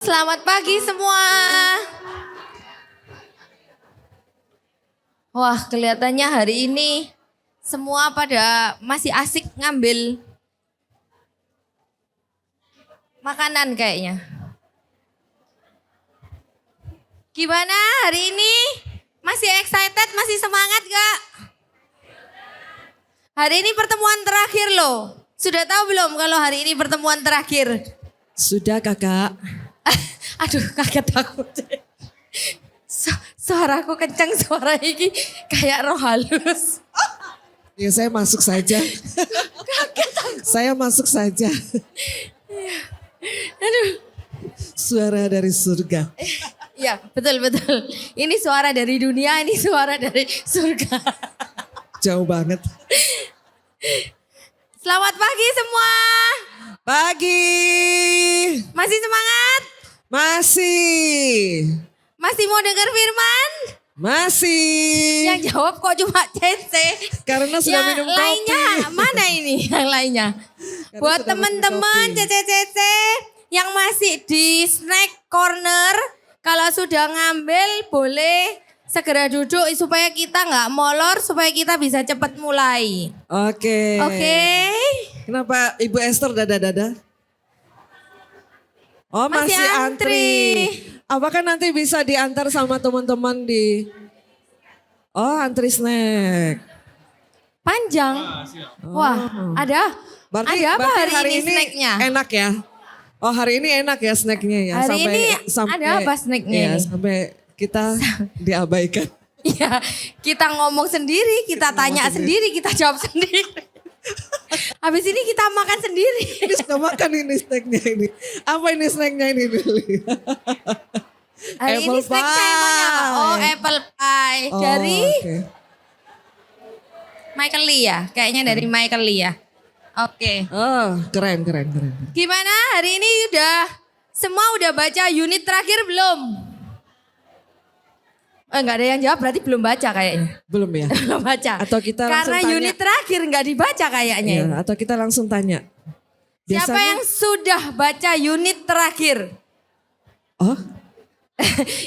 Selamat pagi semua. Wah, kelihatannya hari ini semua pada masih asik ngambil makanan kayaknya. Gimana hari ini? Masih excited, masih semangat gak? Hari ini pertemuan terakhir loh. Sudah tahu belum kalau hari ini pertemuan terakhir? Sudah kakak. Aduh, kaget aku. Suaraku kencang, suara ini kayak roh halus. Ya saya masuk saja. Saya masuk saja. Aduh. Suara dari surga. Ya, betul. Ini suara dari dunia, ini suara dari surga. Jauh banget. Selamat pagi semua. Pagi. Masih semangat? Masih. Masih mau dengar firman? Masih. Yang jawab kok cuma Cece. Karena sudah Yang minum lainnya kopi. mana ini yang lainnya? Karena Buat sudah minum teman-teman kopi. Cece yang masih di snack corner, kalau sudah ngambil boleh segera duduk supaya kita nggak molor, supaya kita bisa cepat mulai. Oke. Oke? Kenapa Ibu Esther dada-dada? Oh Masih masih antri. antri. Apakah nanti bisa diantar sama teman-teman di... Oh antri snack. Panjang. Wah, ada? Berarti, Ada apa berarti hari ini snacknya? Enak ya? Oh hari ini enak ya snacknya ya? Hari ini ada apa snacknya Iya, ini? sampai kita diabaikan. Iya, kita ngomong sendiri, kita tanya sendiri, kita jawab sendiri. Habis ini kita makan sendiri. Ini sudah makan ini snacknya ini. Apa ini snacknya ini Lili? Hari ini Apple snacknya emangnya apa? pie. Oh, apple pie. Oh, Dari oke. Michael Lee ya? Kayaknya dari Michael Lee ya. Oke. Oh keren. Gimana hari ini semua udah baca unit terakhir belum? Enggak ada yang jawab, berarti belum baca kayaknya. Belum ya? Belum baca. Atau kita langsung Karena tanya. unit terakhir nggak dibaca kayaknya. Iya, atau kita langsung tanya. Siapa Biasanya- yang sudah baca unit terakhir? Oh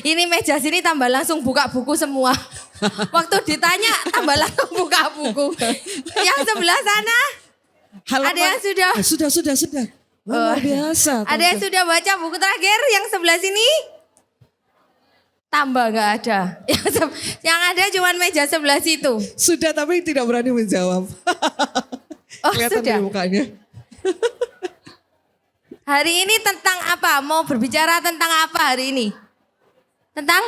Ini meja sini tambah langsung buka buku semua. Waktu ditanya tambah langsung buka buku. Yang sebelah sana halaman- ada yang sudah. Sudah. Luar biasa. Ada yang sudah baca buku terakhir yang sebelah sini? Tambah nggak ada. Yang ada cuma meja sebelah situ. Sudah tapi tidak berani menjawab. Oh Kelihatan sudah. dari mukanya. Hari ini tentang apa? Mau berbicara tentang apa hari ini? Tentang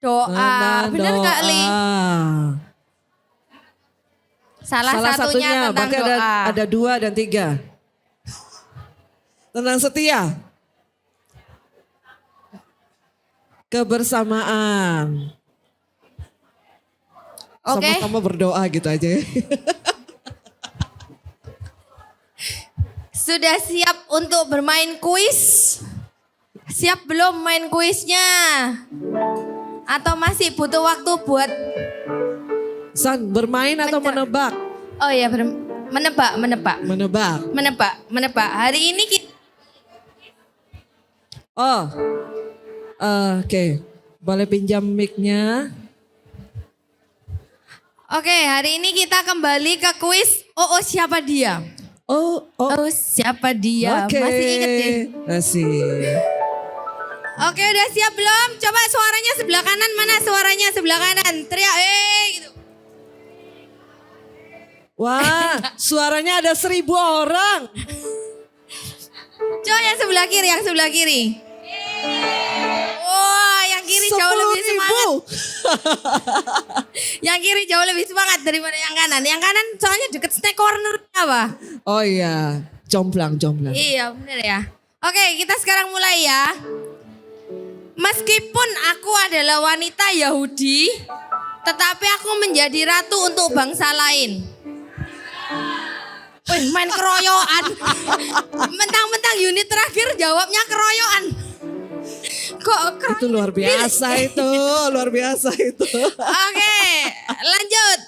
doa. Tentang Bener nggak doa. Li? Salah satunya tentang berarti doa. ada 2 dan 3. Tentang setia. Kebersamaan. Oke. Sama-sama berdoa gitu aja ya. Sudah siap untuk bermain kuis? Siap belum main kuisnya? Atau masih butuh waktu buat... San, bermain atau menebak? Oh ya, menebak. Menebak. Hari ini kita... Oh, oke. Boleh pinjam mic-nya? Oke, hari ini kita kembali ke kuis Oh siapa dia? Oh. Oh siapa dia? Oke. Masih inget deh. Masih. Oke, udah siap belum? Coba suaranya sebelah kanan, mana suaranya sebelah kanan? Teriak, gitu. Wah, suaranya ada 1.000 orang. Coba yang sebelah kiri. Wah, yang kiri jauh lebih semangat. 10.000. Yang kiri jauh lebih semangat daripada yang kanan. Yang kanan soalnya deket snack corner apa? Oh iya, jomplang. Iya, bener ya. Oke, kita sekarang mulai ya. Meskipun aku adalah wanita Yahudi, tetapi aku menjadi ratu untuk bangsa lain. Wih, main keroyokan. Mentang-mentang unit terakhir jawabnya keroyokan. Kok Itu luar biasa itu, Oke, lanjut.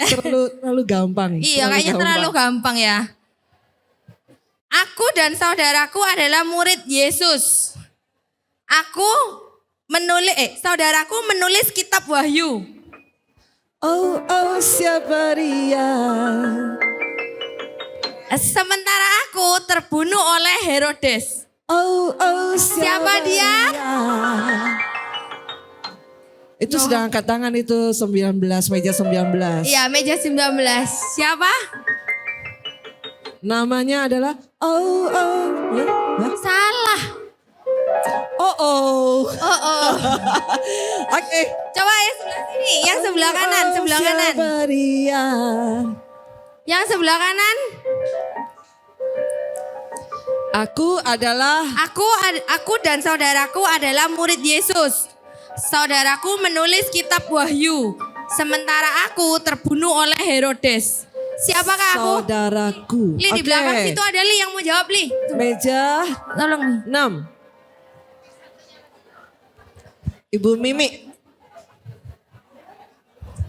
Terlalu gampang. Iya, kayaknya terlalu gampang ya. Aku dan saudaraku adalah murid Yesus. saudaraku menulis kitab Wahyu. Oh, oh, siapa dia? Sementara aku terbunuh oleh Herodes. Oh, oh, Siapa dia? Itu sedang angkat tangan itu 19, meja 19. Iya, meja 19. Siapa? Namanya adalah oh, oh. Hah? Salah. Oh, oh. Oh, oh. Oke. Coba yang sebelah sini, yang sebelah kanan, sebelah kanan. Siapa dia? Yang sebelah kanan. Aku dan saudaraku adalah murid Yesus. Saudaraku menulis kitab Wahyu. Sementara aku terbunuh oleh Herodes. Siapakah aku? Saudaraku. Li, di belakang situ ada Li yang mau jawab, Li. Meja Tolong, Li. 6. Ibu Mimi.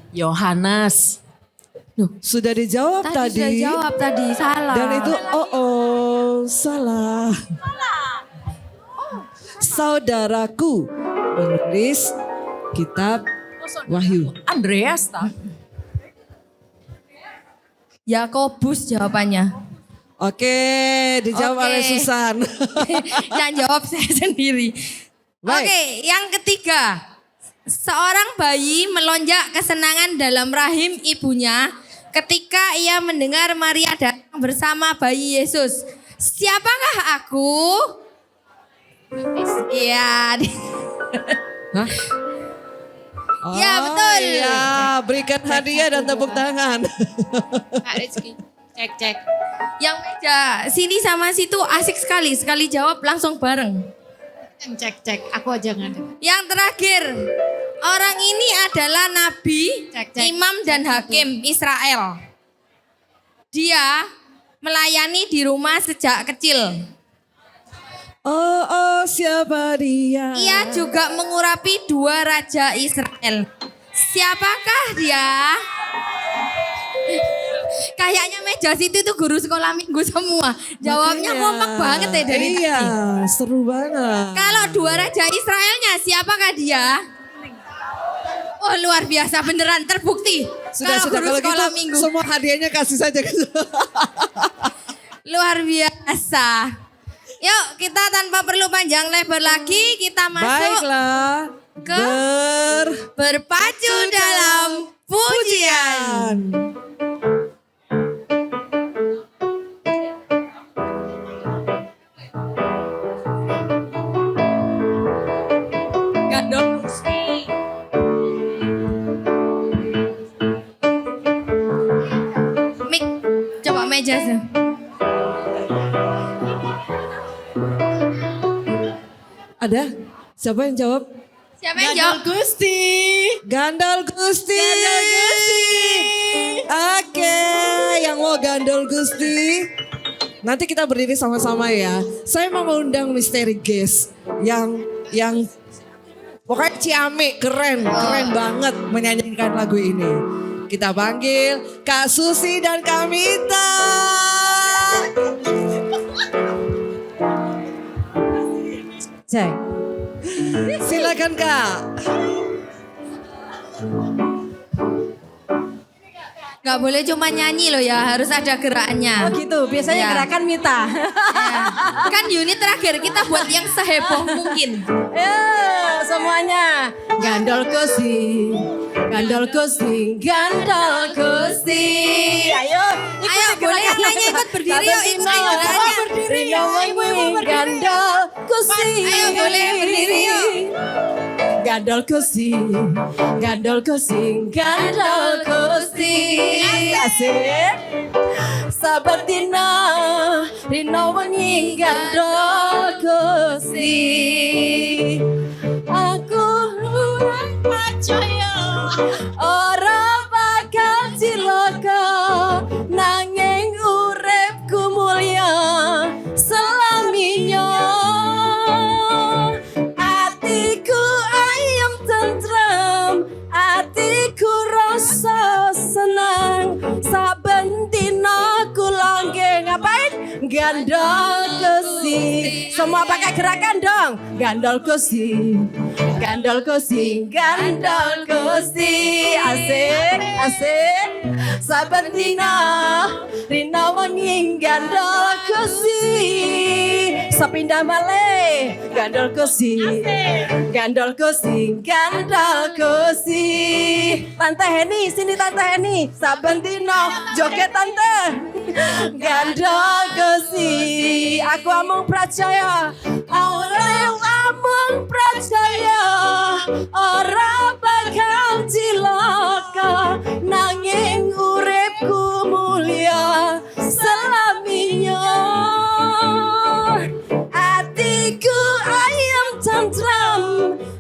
Yohanes. Sudah dijawab tadi. Sudah jawab tadi, salah. Dan itu salah. Saudaraku menulis kitab Wahyu. Andreas tak? Yakobus jawabannya. Oke, dijawab Oke. oleh Susan. Yang jawab saya sendiri. Baik. Oke, yang ketiga. Seorang bayi melonjak kesenangan dalam rahim ibunya ketika ia mendengar Maria datang bersama bayi Yesus. Siapakah aku? Iya. Hah? Ya, betul. Ya, berikan hadiah dan tepuk tangan. Kak Rizky, cek. Yang meja sini sama situ asik sekali. Sekali jawab langsung bareng. Cek, aku aja nggak ada. Yang terakhir, orang ini adalah nabi, imam dan hakim Israel. Dia melayani di rumah sejak kecil. Oh, siapa dia? Ia juga mengurapi 2 raja Israel. Siapakah dia? Kayaknya meja situ itu guru sekolah minggu semua. Jawabnya kompak banget ya dari tadi. Iya, seru banget. Kalau 2 raja Israelnya siapakah dia? Oh, luar biasa, beneran terbukti. Sudah, guru kalau sekolah gitu minggu. semua hadiahnya kasih saja. Luar biasa. Yuk kita tanpa perlu panjang lebar lagi, kita masuk Baiklah. ke berpacu dalam pujian. Gandong. Mik, coba meja sih. Ada? Siapa yang jawab? Siapa yang jawab? Gusti. Gandol Gusti. Oke, yang mau Gandol Gusti. Nanti kita berdiri sama-sama ya. Saya mau mengundang misteri guest yang pokoknya ciamik, keren banget menyanyikan lagu ini. Kita panggil Kak Susi dan Kak Mita. Cek. Silakan Kak. Gak boleh cuma nyanyi loh ya, harus ada gerakannya. Oh gitu, biasanya Ya. gerakan Mita. Ya. Kan unit terakhir kita buat yang seheboh mungkin. Semuanya. Gandol Gusti. Gandol Gusti. Gandol Gusti. Ayo. Ayo boleh yang lainnya ikut berdiri yuk, ikuti gerakannya. Berdiri. Ibu-ibu berdiri. Gandol Gusti. Ayo boleh yang berdiri yuk. Gandol Gusti. Gandol Gusti. Gandol Gusti. Asik. Sabar dina wengi gandol Gusti. Aku ora percaya ora bakal cilaka nanging uripku mulya selaminya. Atiku ayem tentrem, atiku rasa senang. Saben dina ku langgeng ngapain? Gandol Gusti. Gusti. Semua pakai gerakan dong. Gandol Gusti. Gandol Gusti, gandol Gusti. Asik, asik. Saben dina rina wengi gandol Gusti. Sepindah malih gandol Gusti. Gandol Gusti, gandol Gusti. Tante Heni, sini Tante Heni. Saben dina joget tante. Gandol Gusti. Aku amung percaya. Aku amung percaya. Ora bakal cilaka nanging uripku mulia selaminya. Atiku ayam tentram,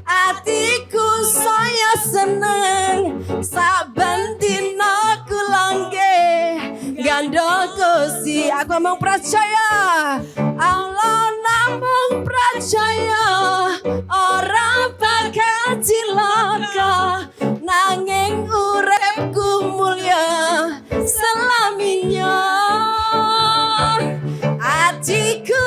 atiku saya seneng. Saben dina kulangge gandol Gusti. Aku mau percaya, Allah namung percaya. Ora bakal cilaka nanging uripku mulia selaminya. Atiku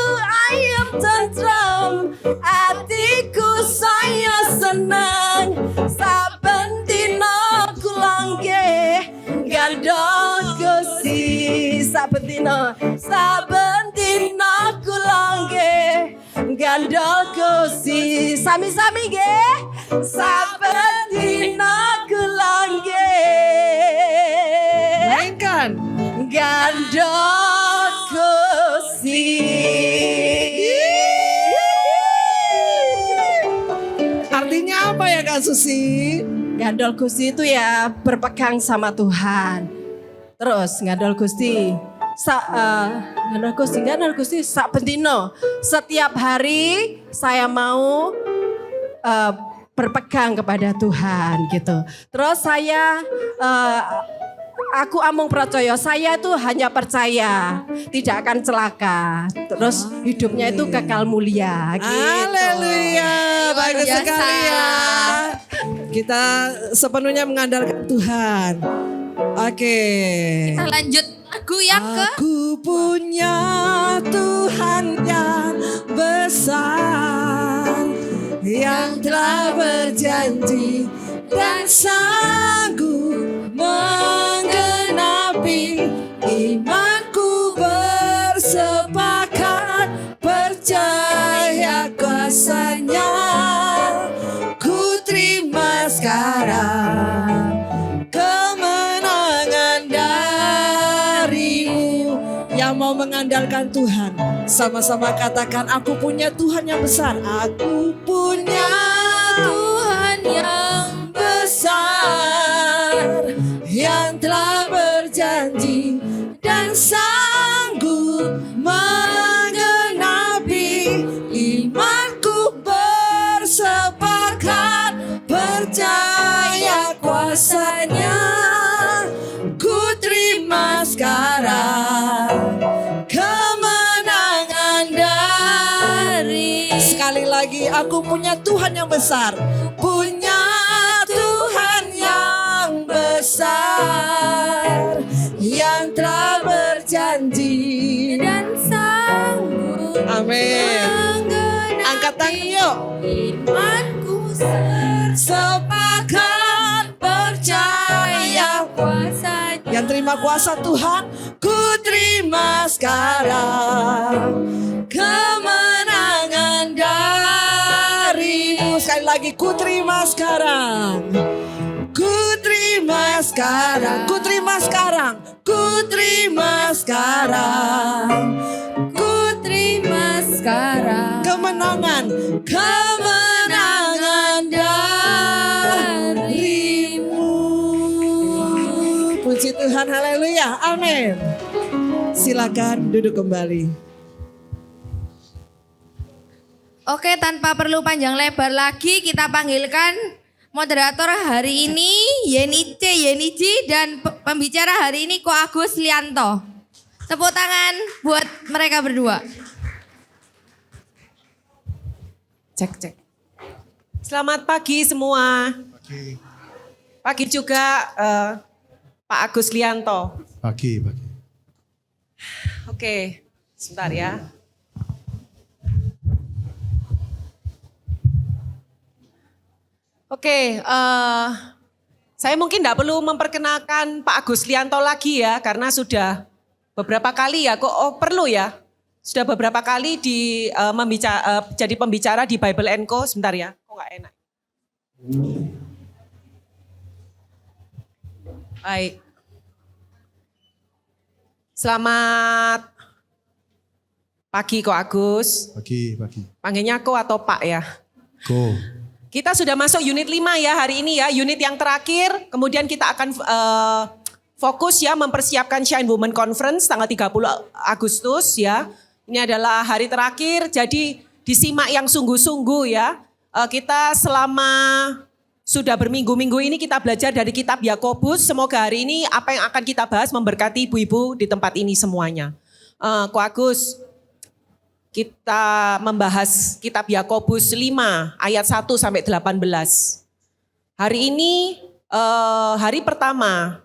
ayam tentram, atiku saya senang. Saben dina kulangge gandol Gusti. Saben dina kulangge gandol Gusti. Sami-sami nggih. Saben dina kulangge Mainkan. gandol Gusti. Artinya apa ya Kak Susi? Gandol Gusti itu ya berpegang sama Tuhan. Terus gandol Gusti. Gandol Gusti sak bendino. Setiap hari saya mau berpegang kepada Tuhan gitu. Terus saya aku amung percaya, saya itu hanya percaya, tidak akan celaka. Terus hidupnya itu kekal mulia gitu. Haleluya, bagus biasa. sekali ya. Kita sepenuhnya mengandalkan Tuhan. Oke. Kita lanjut lagu yang ke Aku punya Tuhan yang besar, yang telah berjanji dan sanggup menggenapi. Imanku bersepakat percaya kuasanya. Ku terima sekarang kemenangan darimu. Yang mau mengandalkan Tuhan, sama-sama katakan, aku punya Tuhan yang besar. Aku punya Tuhan yang besar, yang telah berjanji dan sanggup menggenapi. Imanku bersepakat percaya kuasanya. Ku terima sekarang kemenangan dari. Sekali lagi, aku punya Tuhan yang besar. Punya Tuhan yang besar, yang telah berjanji dan sanggup amin. Angkat tangan yuk. imanku Sepakat percaya kuasa. yang terima kuasa Tuhan. Ku terima sekarang kemenangan darimu. Sekali lagi, ku terima sekarang. Ku terima sekarang. Ku terima sekarang. Ku terima sekarang. Ku Terima sekarang kemenangan. Kemenangan darimu. Puji Tuhan, haleluya, amin. Silakan duduk kembali. Oke, tanpa perlu panjang lebar lagi, kita panggilkan moderator hari ini Yenici dan pembicara hari ini Ko Agus Lianto. Tepuk tangan buat mereka berdua. Cek. Selamat pagi semua. Pagi juga Pak Agus Lianto. Pagi. Oke, sebentar ya. Oke, saya mungkin tidak perlu memperkenalkan Pak Agus Lianto lagi ya, karena sudah beberapa kali ya, perlu ya? Sudah beberapa kali jadi pembicara di Bible Co. Sebentar ya, kok nggak enak. Baik. Selamat pagi Ko Agus. Pagi. Panggilnya Ko atau Pak ya? Go. Kita sudah masuk unit 5 ya hari ini ya, unit yang terakhir. Kemudian kita akan fokus ya mempersiapkan Shine Women Conference tanggal 30 Agustus ya. Ini adalah hari terakhir, jadi disimak yang sungguh-sungguh ya. Kita selama sudah berminggu-minggu ini kita belajar dari kitab Yakobus. Semoga hari ini apa yang akan kita bahas memberkati ibu-ibu di tempat ini semuanya. Ko Agus, kita membahas kitab Yakobus 5 ayat 1 sampai 18. Hari ini hari pertama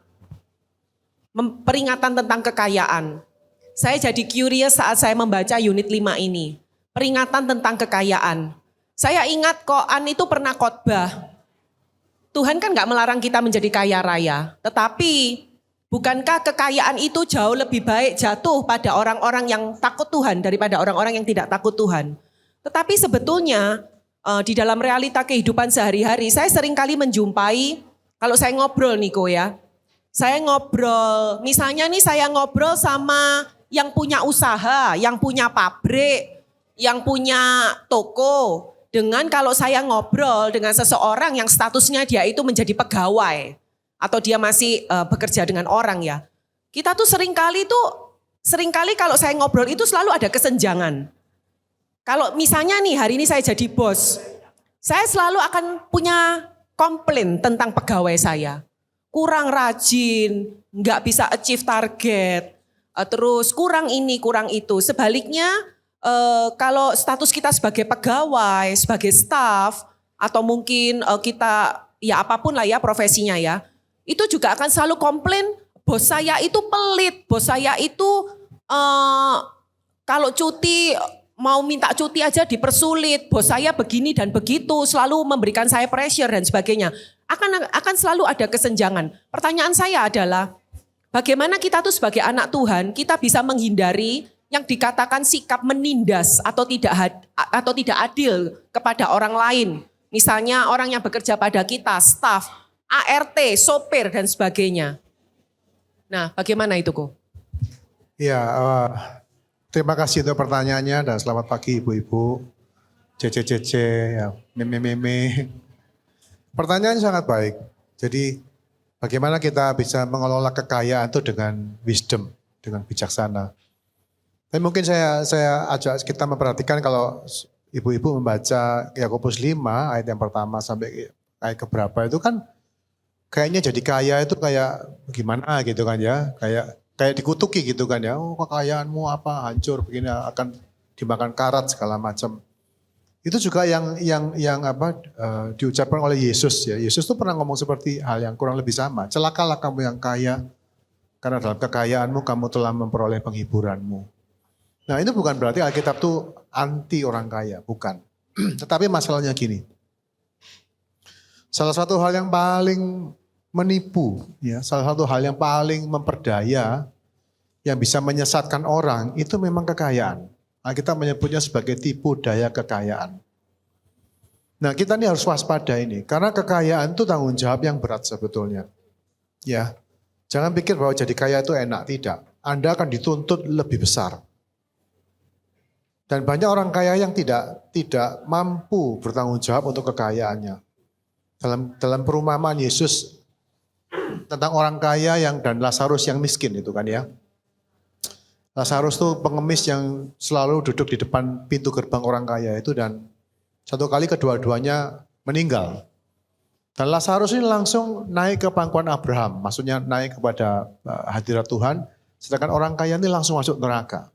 peringatan tentang kekayaan. Saya jadi curious saat saya membaca unit 5 ini. Peringatan tentang kekayaan. Saya ingat Koan itu pernah khotbah. Tuhan kan gak melarang kita menjadi kaya raya. Tetapi bukankah kekayaan itu jauh lebih baik jatuh pada orang-orang yang takut Tuhan daripada orang-orang yang tidak takut Tuhan. Tetapi sebetulnya di dalam realita kehidupan sehari-hari saya sering kali menjumpai, kalau saya ngobrol nih Ko ya. Saya ngobrol, misalnya nih saya ngobrol sama yang punya usaha, yang punya pabrik, yang punya toko. Dengan kalau saya ngobrol dengan seseorang yang statusnya dia itu menjadi pegawai. Atau dia masih bekerja dengan orang ya. Kita tuh seringkali kalau saya ngobrol itu selalu ada kesenjangan. Kalau misalnya nih hari ini saya jadi bos. Saya selalu akan punya komplain tentang pegawai saya. Kurang rajin, nggak bisa achieve target, terus kurang ini, kurang itu. Sebaliknya kalau status kita sebagai pegawai, sebagai staff, atau mungkin kita ya apapun lah ya profesinya ya, itu juga akan selalu komplain, bos saya itu pelit, bos saya itu kalau cuti mau minta cuti aja dipersulit, bos saya begini dan begitu, selalu memberikan saya pressure dan sebagainya. Akan selalu ada kesenjangan. Pertanyaan saya adalah, bagaimana kita tuh sebagai anak Tuhan, kita bisa menghindari yang dikatakan sikap menindas atau tidak adil kepada orang lain. Misalnya orang yang bekerja pada kita, staf, ART, sopir dan sebagainya. Nah, bagaimana itu Ko? Ya, terima kasih untuk pertanyaannya dan selamat pagi ibu-ibu, cece-cece, ya, meme-meme. Pertanyaan sangat baik. Jadi bagaimana kita bisa mengelola kekayaan itu dengan wisdom, dengan bijaksana. Tapi mungkin saya ajak kita memperhatikan kalau ibu-ibu membaca Yakobus 5 ayat yang pertama sampai ayat keberapa itu kan kayaknya jadi kaya itu kayak gimana gitu kan ya. Kayak dikutuki gitu kan ya. Oh kekayaanmu apa hancur begini akan dimakan karat segala macam. Itu juga yang diucapkan oleh Yesus ya. Yesus tuh pernah ngomong seperti hal yang kurang lebih sama. Celakalah kamu yang kaya karena dalam kekayaanmu kamu telah memperoleh penghiburanmu. Nah itu bukan berarti Alkitab tuh anti orang kaya, bukan. Tetapi masalahnya gini. Salah satu hal yang paling menipu, ya, salah satu hal yang paling memperdaya yang bisa menyesatkan orang itu memang kekayaan. Kita menyebutnya sebagai tipu daya kekayaan. Nah kita ini harus waspada ini, karena kekayaan itu tanggung jawab yang berat sebetulnya. Ya, jangan pikir bahwa jadi kaya itu enak, tidak. Anda akan dituntut lebih besar. Dan banyak orang kaya yang tidak mampu bertanggung jawab untuk kekayaannya. Dalam perumpamaan Yesus tentang orang kaya dan Lazarus yang miskin itu kan ya. Lazarus itu pengemis yang selalu duduk di depan pintu gerbang orang kaya itu dan satu kali kedua-duanya meninggal. Dan Lazarus ini langsung naik ke pangkuan Abraham, maksudnya naik kepada hadirat Tuhan, sedangkan orang kaya ini langsung masuk neraka.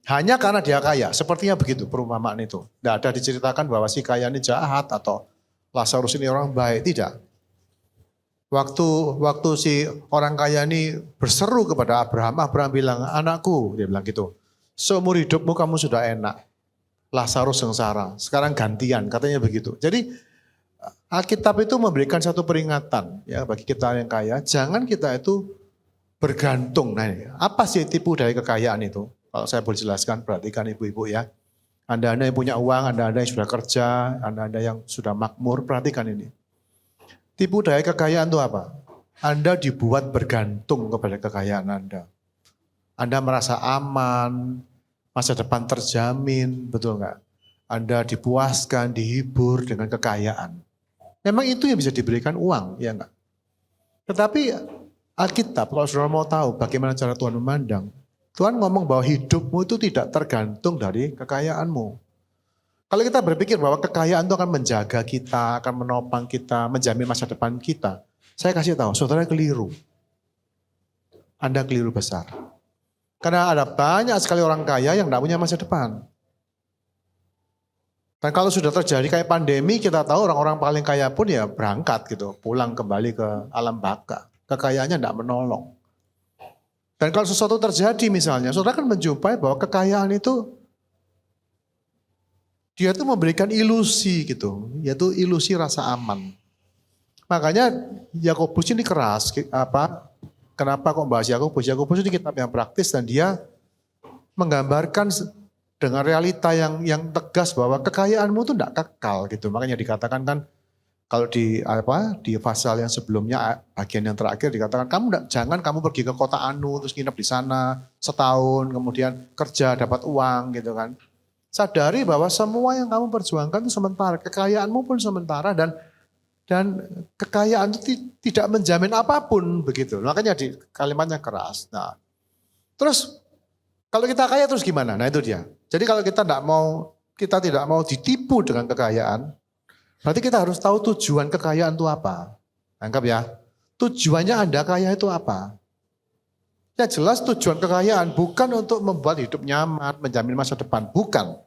Hanya karena dia kaya, sepertinya begitu perumpamaan itu. Tidak ada diceritakan bahwa si kaya ini jahat atau Lazarus ini orang baik, tidak. Waktu si orang kaya ini berseru kepada Abraham bilang, anakku, dia bilang gitu. Seumur hidupmu kamu sudah enak. Lazarus sengsara, sekarang gantian, katanya begitu. Jadi Alkitab itu memberikan satu peringatan ya bagi kita yang kaya, jangan kita itu bergantung. Nah, apa sih tipu dari kekayaan itu? Kalau saya boleh jelaskan, perhatikan ibu-ibu ya. Anda-anda yang punya uang, Anda-anda yang sudah kerja, Anda-anda yang sudah makmur, perhatikan ini. Tipu daya kekayaan itu apa? Anda dibuat bergantung kepada kekayaan Anda. Anda merasa aman, masa depan terjamin, betul nggak? Anda dipuaskan, dihibur dengan kekayaan. Memang itu yang bisa diberikan uang, ya enggak? Tetapi Alkitab, kalau saudara mau tahu bagaimana cara Tuhan memandang, Tuhan ngomong bahwa hidupmu itu tidak tergantung dari kekayaanmu. Kalau kita berpikir bahwa kekayaan itu akan menjaga kita, akan menopang kita, menjamin masa depan kita, saya kasih tahu, saudara keliru. Anda keliru besar. Karena ada banyak sekali orang kaya yang tidak punya masa depan. Dan kalau sudah terjadi kayak pandemi, kita tahu orang-orang paling kaya pun ya berangkat gitu, pulang kembali ke alam baka. Kekayaannya tidak menolong. Dan kalau sesuatu terjadi misalnya, saudara kan menjumpai bahwa kekayaan itu, dia itu memberikan ilusi gitu, yaitu ilusi rasa aman. Makanya Yakobus ini keras, kenapa kok bahas Yakobus? Yakobus ini kitab yang praktis dan dia menggambarkan dengan realita yang tegas bahwa kekayaanmu itu tidak kekal gitu. Makanya dikatakan kan kalau di pasal yang sebelumnya bagian yang terakhir dikatakan jangan kamu pergi ke kota anu terus nginep di sana setahun kemudian kerja dapat uang gitu kan. Sadari bahwa semua yang kamu perjuangkan itu sementara, kekayaanmu pun sementara dan kekayaan itu tidak menjamin apapun begitu. Makanya di kalimatnya keras. Nah, terus kalau kita kaya terus gimana? Nah itu dia. Jadi kalau kita tidak mau ditipu dengan kekayaan, berarti kita harus tahu tujuan kekayaan itu apa. Anggap ya, tujuannya Anda kaya itu apa? Ya jelas tujuan kekayaan bukan untuk membuat hidup nyaman, menjamin masa depan, bukan.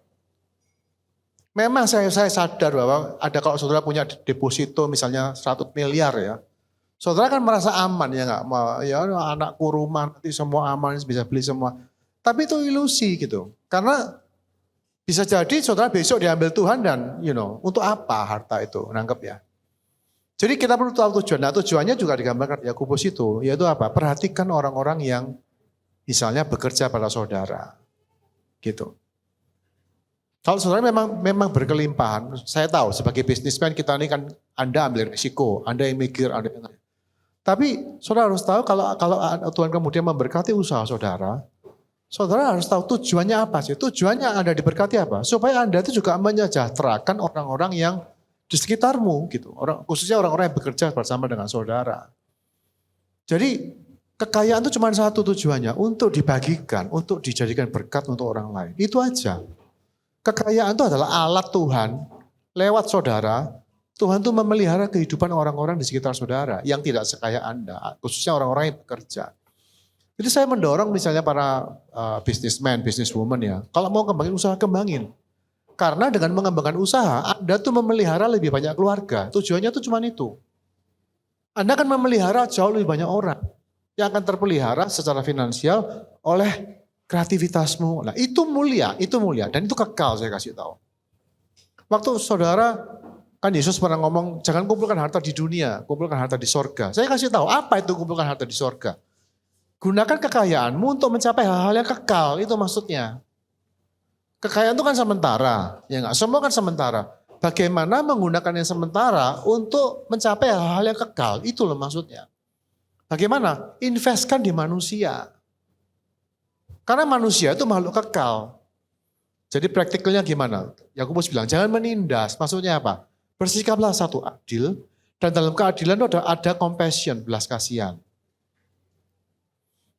Memang saya sadar bahwa ada kalau saudara punya deposito misalnya 100 miliar ya, saudara kan merasa aman ya nggak? Ya anakku rumah nanti semua aman bisa beli semua. Tapi itu ilusi gitu. Karena bisa jadi saudara besok diambil Tuhan dan untuk apa harta itu? Nangkep ya. Jadi kita perlu tahu tujuan. Nah tujuannya juga digambarkan Yakobus itu. Yaitu apa? Perhatikan orang-orang yang misalnya bekerja pada saudara. Gitu. Kalau saudara memang berkelimpahan. Saya tahu sebagai bisnismen kita ini kan Anda ambil risiko. Anda yang mikir. Tapi saudara harus tahu kalau Tuhan kemudian memberkati usaha saudara. Saudara harus tahu tujuannya apa sih? Tujuannya Anda diberkati apa? Supaya Anda itu juga menyejahterakan orang-orang yang di sekitarmu gitu. Khususnya orang-orang yang bekerja bersama dengan saudara. Jadi kekayaan itu cuma satu tujuannya, untuk dibagikan, untuk dijadikan berkat untuk orang lain. Itu aja. Kekayaan itu adalah alat Tuhan lewat saudara. Tuhan itu memelihara kehidupan orang-orang di sekitar saudara yang tidak sekaya Anda, khususnya orang-orang yang bekerja. Jadi saya mendorong misalnya para businessman, businesswoman ya, kalau mau kembangin usaha, kembangin. Karena dengan mengembangkan usaha, Anda tuh memelihara lebih banyak keluarga. Tujuannya tuh cuma itu. Anda akan memelihara jauh lebih banyak orang yang akan terpelihara secara finansial oleh kreativitasmu. Nah itu mulia. Dan itu kekal saya kasih tahu. Waktu saudara, kan Yesus pernah ngomong, jangan kumpulkan harta di dunia, kumpulkan harta di sorga. Saya kasih tahu, apa itu kumpulkan harta di sorga? Gunakan kekayaanmu untuk mencapai hal-hal yang kekal, itu maksudnya. Kekayaan itu kan sementara, ya enggak? Semua kan sementara. Bagaimana menggunakan yang sementara untuk mencapai hal-hal yang kekal, itu loh maksudnya. Bagaimana? Investkan di manusia. Karena manusia itu makhluk kekal. Jadi praktikalnya gimana? Yakobus bilang, jangan menindas. Maksudnya apa? Bersikaplah satu adil, dan dalam keadilan itu ada compassion, belas kasihan.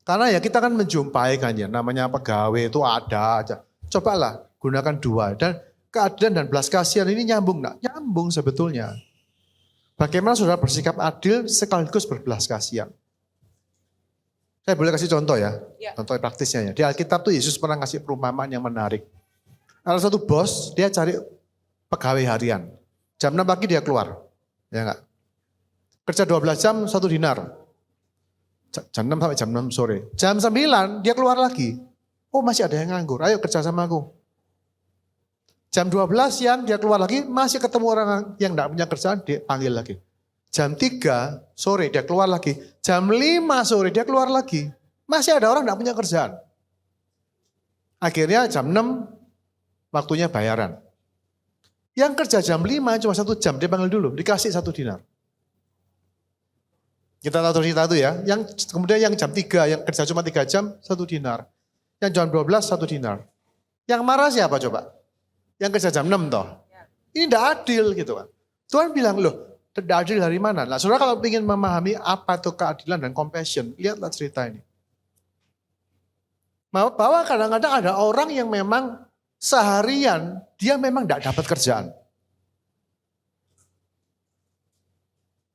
Karena ya kita kan menjumpai kan ya, namanya pegawai itu ada aja. Cobalah gunakan dua. Dan keadilan dan belas kasihan ini nyambung enggak? Nyambung sebetulnya. Bagaimana saudara bersikap adil sekaligus berbelas kasihan. Saya boleh kasih contoh ya, contoh praktisnya ya. Di Alkitab tuh Yesus pernah ngasih perumpamaan yang menarik. Ada satu bos, dia cari pegawai harian. Jam 6 pagi dia keluar, ya enggak? Kerja 12 jam, 1 dinar. Jam 6 sampai jam 6 sore. Jam 9 dia keluar lagi. Oh masih ada yang nganggur, ayo kerja sama aku. Jam 12 siang dia keluar lagi, masih ketemu orang yang tidak punya kerjaan, dia panggil lagi. Jam 3 sore dia keluar lagi. Jam 5 sore dia keluar lagi. Masih ada orang tidak punya kerjaan. Akhirnya jam 6 waktunya bayaran. Yang kerja jam 5 cuma 1 jam, dia panggil dulu, dikasih 1 dinar. Kita tahu cerita itu ya. Kemudian yang jam 3, yang kerja cuma 3 jam, 1 dinar. Yang jam 12, 1 dinar. Yang marah siapa coba? Yang kerja jam 6 toh. Ini tidak adil gitu kan. Tuhan bilang, loh tidak adil dari mana? Nah saudara kalau ingin memahami apa itu keadilan dan compassion, lihatlah cerita ini. Bahwa kadang-kadang ada orang yang memang seharian dia memang tidak dapat kerjaan.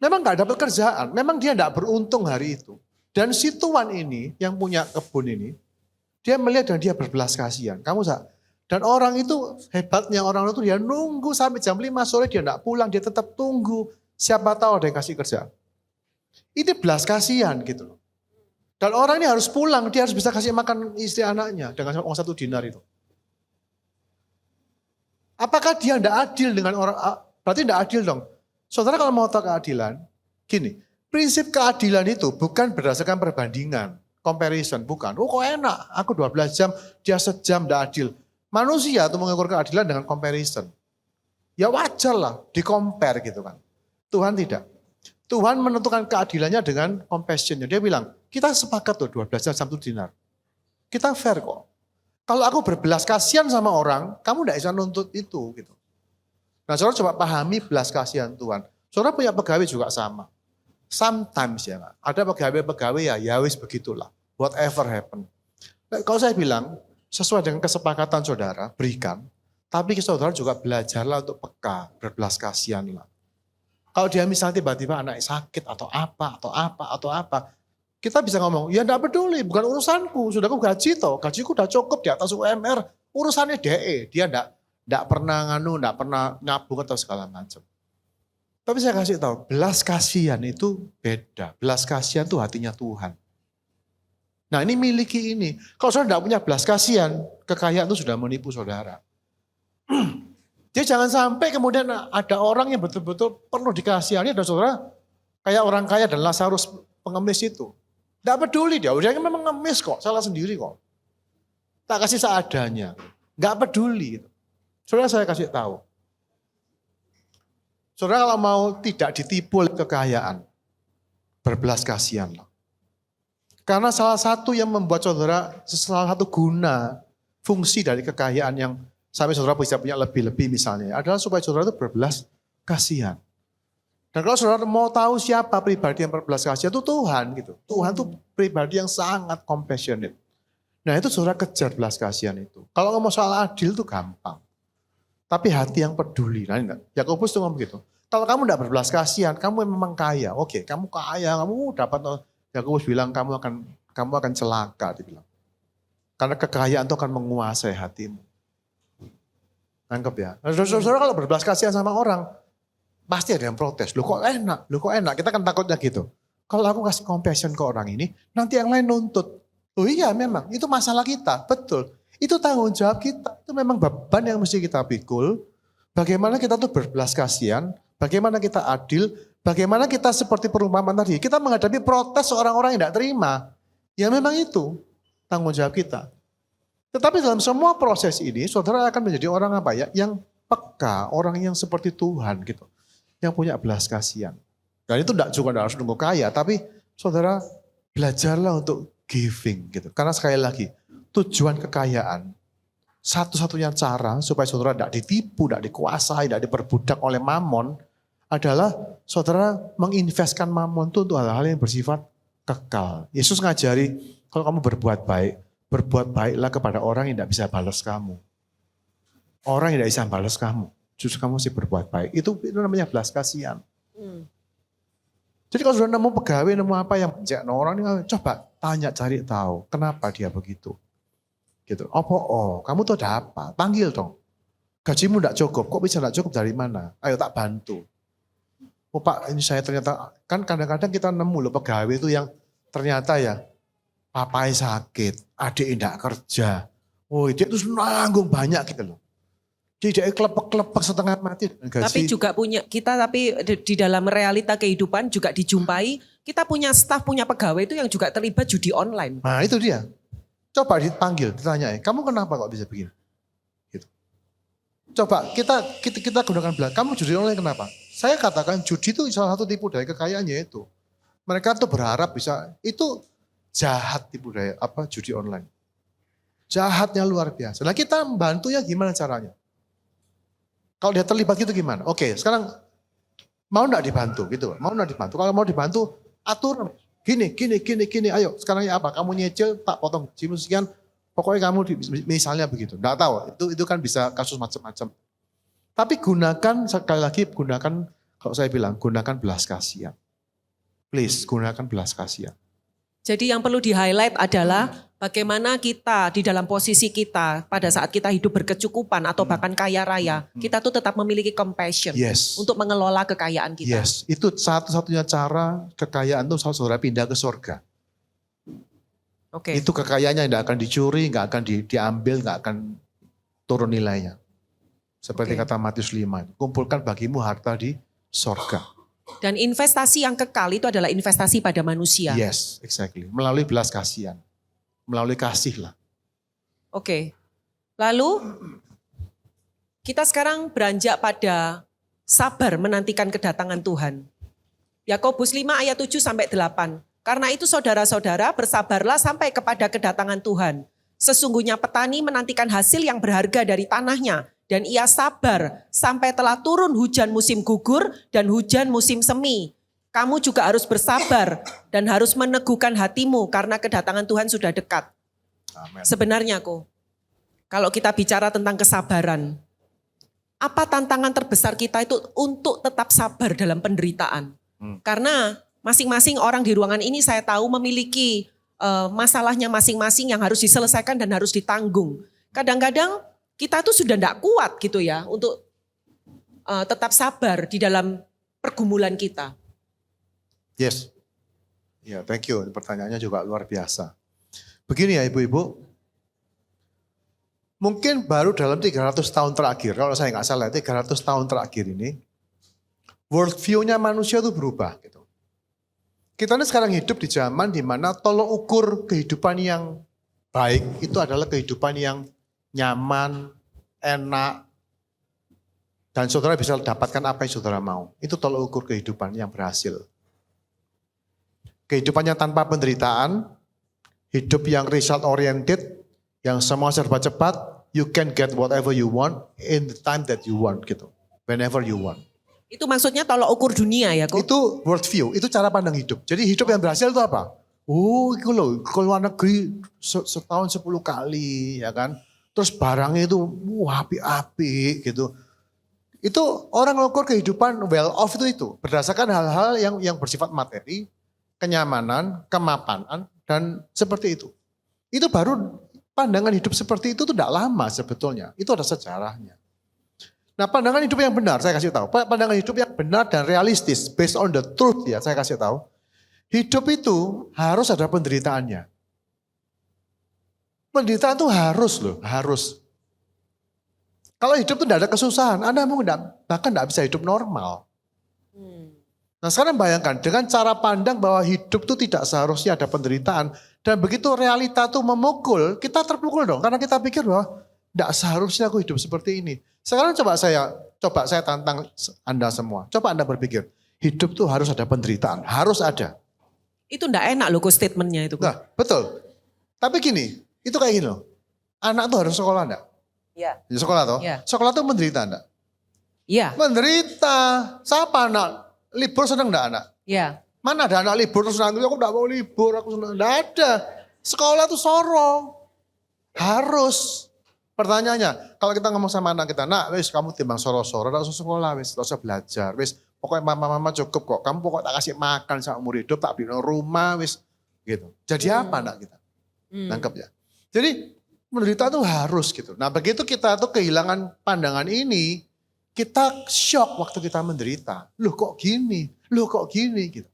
Memang nggak dapat kerjaan, memang dia tidak beruntung hari itu. Dan si tuan ini yang punya kebun ini, dia melihat dan dia berbelas kasihan. Kamu dan orang itu hebatnya orang itu dia nunggu sampai jam 5 sore dia tidak pulang, dia tetap tunggu. Siapa tahu ada yang kasih kerjaan. Ini belas kasihan gitu loh. Dan orang ini harus pulang, dia harus bisa kasih makan istri anaknya dengan uang 1 dinar itu. Apakah dia tidak adil dengan orang, berarti tidak adil dong. Saudara kalau mau tahu keadilan, gini, prinsip keadilan itu bukan berdasarkan perbandingan, comparison, bukan. Oh kok enak, aku 12 jam, dia sejam, tidak adil. Manusia itu mengukur keadilan dengan comparison. Ya wajar lah, di-compare gitu kan. Tuhan tidak. Tuhan menentukan keadilannya dengan compassion. Dia bilang, kita sepakat tuh 12 jam 1 dinar. Kita fair kok. Kalau aku berbelas kasihan sama orang, kamu tidak bisa nuntut itu gitu. Nah saudara coba pahami belas kasihan Tuhan. Saudara punya pegawai juga sama. Sometimes ya, ada pegawai ya wis begitulah. Whatever happen. Nah, kalau saya bilang, sesuai dengan kesepakatan saudara, berikan. Tapi saudara juga belajarlah untuk peka, berbelas kasihan lah. Kalau dia misalnya tiba-tiba anak sakit atau apa. Kita bisa ngomong, ya enggak peduli, bukan urusanku. Sudah aku gaji toh, gajiku udah cukup di atas UMR. Urusannya DE, dia enggak pernah enggak pernah nabung atau segala macam. Tapi saya kasih tahu, belas kasihan itu beda. Belas kasihan itu hatinya Tuhan. Nah ini miliki ini. Kalau saudara tidak punya belas kasihan, kekayaan itu sudah menipu saudara. Jadi jangan sampai kemudian ada orang yang betul-betul perlu dikasihani dan saudara kayak orang kaya dan Lazarus pengemis itu. Tidak peduli dia memang ngemis kok, salah sendiri kok. Tak kasih seadanya, nggak peduli. Saudara saya kasih tahu. Saudara kalau mau tidak ditipu oleh kekayaan, berbelas kasihanlah. Karena salah satu yang membuat saudara, salah satu guna, fungsi dari kekayaan yang sampai saudara bisa punya lebih-lebih misalnya, adalah supaya saudara itu berbelas kasihan. Dan kalau saudara mau tahu siapa pribadi yang berbelas kasihan, itu Tuhan gitu. Tuhan itu pribadi yang sangat compassionate. Nah itu saudara kejar belas kasihan itu. Kalau ngomong soal adil itu gampang. Tapi hati yang peduli. Nah, Yakobus itu ngomong gitu. Kalau kamu tidak berbelas kasihan, kamu memang kaya. Oke, kamu kaya, kamu dapat. Yakobus bilang kamu akan celaka, dibilang. Karena kekayaan itu akan menguasai hatimu. Nangkep ya. Saudara kalau berbelas kasihan sama orang, pasti ada yang protes. Loh kok enak. Kita kan takutnya gitu. Kalau aku kasih compassion ke orang ini, nanti yang lain nuntut. Oh iya memang, itu masalah kita, betul. Itu tanggung jawab kita, itu memang beban yang mesti kita pikul. Bagaimana kita tuh berbelas kasihan, bagaimana kita adil, bagaimana kita seperti perumpamaan tadi. Kita menghadapi protes orang-orang yang tidak terima. Ya memang itu tanggung jawab kita. Tetapi dalam semua proses ini, saudara akan menjadi orang apa ya? Yang peka, orang yang seperti Tuhan gitu. Yang punya belas kasihan. Dan itu tidak juga harus nunggu kaya, tapi saudara belajarlah untuk giving gitu. Karena sekali lagi, tujuan kekayaan, satu-satunya cara supaya saudara tidak ditipu, tidak dikuasai, tidak diperbudak oleh mamon, adalah saudara menginvestkan mamon itu untuk hal-hal yang bersifat kekal. Yesus ngajari, kalau kamu berbuat baiklah kepada orang yang tidak bisa balas kamu. Orang yang tidak bisa balas kamu, justru kamu mesti berbuat baik. Itu namanya belas kasihan. Jadi kalau sudah nemu pegawai, nemu apa yang benci orang ini, coba tanya, cari tahu kenapa dia begitu. Gitu. Kamu tuh ada apa? Panggil dong. Gajimu tidak cukup, kok bisa tidak cukup dari mana? Ayo tak bantu. Oh Pak, ini saya ternyata, kan kadang-kadang kita nemu loh pegawai itu yang ternyata ya, papai sakit, adik tidak kerja. Oh dia itu nanggung banyak gitu loh. Tidak kelepek-kelepek setengah mati dengan gaji. Tapi juga punya kita tapi di dalam realita kehidupan juga dijumpai kita punya staf, punya pegawai itu yang juga terlibat judi online. Nah itu dia. Coba dipanggil, ditanya, kamu kenapa kok bisa begini? Gitu. Coba kita gunakan bilang, kamu judi online kenapa? Saya katakan judi itu salah satu tipu daya kekayaannya itu. Mereka tuh berharap bisa, itu jahat tipu daya, judi online. Jahatnya luar biasa. Nah kita membantunya gimana caranya? Kalau dia terlibat gitu gimana? Oke, sekarang mau enggak dibantu gitu? Mau enggak dibantu? Kalau mau dibantu, atur gini. Ayo, sekarang ya apa? Kamu nyicil, tak potong gajimu sekian. Pokoknya kamu misalnya begitu. Enggak tahu. Itu kan bisa kasus macam-macam. Tapi gunakan sekali lagi kalau saya bilang gunakan belas kasihan. Please gunakan belas kasihan. Jadi yang perlu di-highlight adalah bagaimana kita di dalam posisi kita pada saat kita hidup berkecukupan atau bahkan kaya raya, kita tuh tetap memiliki compassion Yes. untuk mengelola kekayaan kita. Yes, itu satu-satunya cara kekayaan itu saudara pindah ke surga. Oke. Itu kekayaannya tidak akan dicuri, nggak akan diambil, nggak akan turun nilainya. Seperti Oke. kata Matius 5, kumpulkan bagimu harta di surga. Dan investasi yang kekal itu adalah investasi pada manusia. Yes, exactly. Melalui belas kasihan. Melalui kasih lah. Oke. Lalu kita sekarang beranjak pada sabar menantikan kedatangan Tuhan. Yakobus 5 ayat 7 sampai 8. Karena itu saudara-saudara bersabarlah sampai kepada kedatangan Tuhan. Sesungguhnya petani menantikan hasil yang berharga dari tanahnya. Dan ia sabar sampai telah turun hujan musim gugur dan hujan musim semi. Kamu juga harus bersabar dan harus meneguhkan hatimu karena kedatangan Tuhan sudah dekat. Amen. Sebenarnya kalau kita bicara tentang kesabaran, apa tantangan terbesar kita itu untuk tetap sabar dalam penderitaan? Karena masing-masing orang di ruangan ini saya tahu memiliki masalahnya masing-masing yang harus diselesaikan dan harus ditanggung. Kadang-kadang kita tuh sudah tidak kuat gitu ya untuk tetap sabar di dalam pergumulan kita. Yes. Ya, thank you. Pertanyaannya juga luar biasa. Begini ya ibu-ibu. Mungkin baru dalam 300 tahun terakhir, kalau saya nggak salah 300 tahun terakhir ini, world view-nya manusia itu berubah. Gitu. Kita ini sekarang hidup di zaman di mana tolok ukur kehidupan yang baik itu adalah kehidupan yang nyaman, enak, dan saudara bisa dapatkan apa yang saudara mau. Itu tolok ukur kehidupan yang berhasil. Kehidupannya tanpa penderitaan, hidup yang result oriented, yang semua serba cepat, you can get whatever you want in the time that you want gitu. Whenever you want. Itu maksudnya tolok ukur dunia ya kok? Itu world view, itu cara pandang hidup. Jadi hidup yang berhasil itu apa? Itu loh, ke luar negeri setahun 10 kali ya kan. Terus barangnya itu api-api gitu. Itu orang mengukur kehidupan well off itu berdasarkan hal-hal yang bersifat materi, kenyamanan, kemapanan dan seperti itu. Itu baru pandangan hidup seperti itu tidak lama sebetulnya. Itu ada sejarahnya. Nah pandangan hidup yang benar saya kasih tahu. Pandangan hidup yang benar dan realistis based on the truth ya saya kasih tahu. Hidup itu harus ada penderitaannya. Penderitaan itu harus loh, harus. Kalau hidup itu tidak ada kesusahan, Anda bahkan tidak bisa hidup normal. Nah sekarang bayangkan dengan cara pandang bahwa hidup itu tidak seharusnya ada penderitaan. Dan begitu realita itu memukul, kita terpukul dong. Karena kita pikir bahwa tidak seharusnya aku hidup seperti ini. Sekarang coba saya tantang Anda semua. Coba Anda berpikir, hidup itu harus ada penderitaan, harus ada. Itu enggak enak loh statementnya itu. Nah betul, tapi gini. Itu kayak gini loh. Anak tuh harus sekolah enggak? Iya. Di sekolah toh? Iya. Sekolah tuh menderita enggak? Iya. Menderita. Siapa anak? Libur seneng enggak anak? Iya. Mana ada anak libur terus nanti aku enggak mau libur, aku seneng. Enggak ada. Sekolah tuh sorong. Harus. Pertanyaannya, kalau kita ngomong sama anak kita, nak wis kamu timbang soro-soro, enggak usah sekolah wis, enggak usah belajar. Wis pokoknya mama cukup kok. Kamu pokoknya tak kasih makan sama umur hidup, tak beli rumah wis gitu. Jadi apa anak kita? Nangkep ya? Jadi menderita itu harus gitu. Nah begitu kita tuh kehilangan pandangan ini, kita shock waktu kita menderita. Loh kok gini? Loh kok gini? Gitu.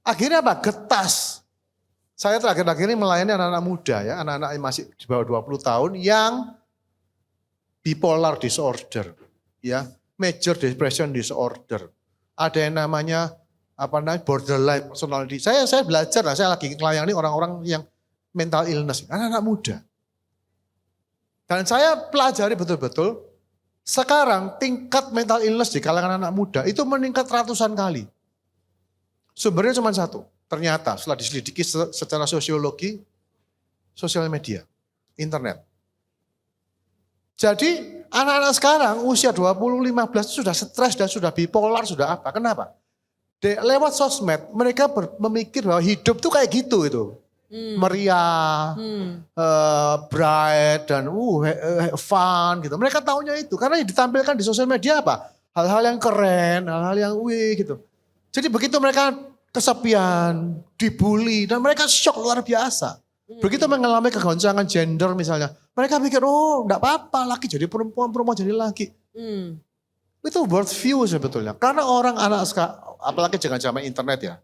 Akhirnya apa? Getas. Saya terakhir-akhir ini melayani anak-anak muda ya, anak-anak yang masih di bawah 20 tahun yang bipolar disorder, ya, major depression disorder. Ada yang namanya borderline personality. Saya belajar, saya lagi melayani orang-orang yang mental illness, anak-anak muda. Dan saya pelajari betul-betul, sekarang tingkat mental illness di kalangan anak muda itu meningkat ratusan kali. Sumbernya cuma satu, ternyata setelah diselidiki secara sosiologi, sosial media, internet. Jadi anak-anak sekarang usia 20-15 itu sudah stres dan sudah bipolar, sudah apa? Kenapa? Lewat sosmed mereka memikir bahwa hidup tuh kayak gitu itu. Meriah, bright dan fun gitu. Mereka taunya itu karena yang ditampilkan di sosial media apa? Hal-hal yang keren, hal-hal yang gitu. Jadi begitu mereka kesepian, dibully dan mereka shock luar biasa. Begitu mengalami kegoncangan gender misalnya, mereka pikir, oh enggak apa-apa, laki jadi perempuan, perempuan jadi laki. Itu world view sebetulnya. Karena anak sekarang, apalagi dengan zaman internet ya.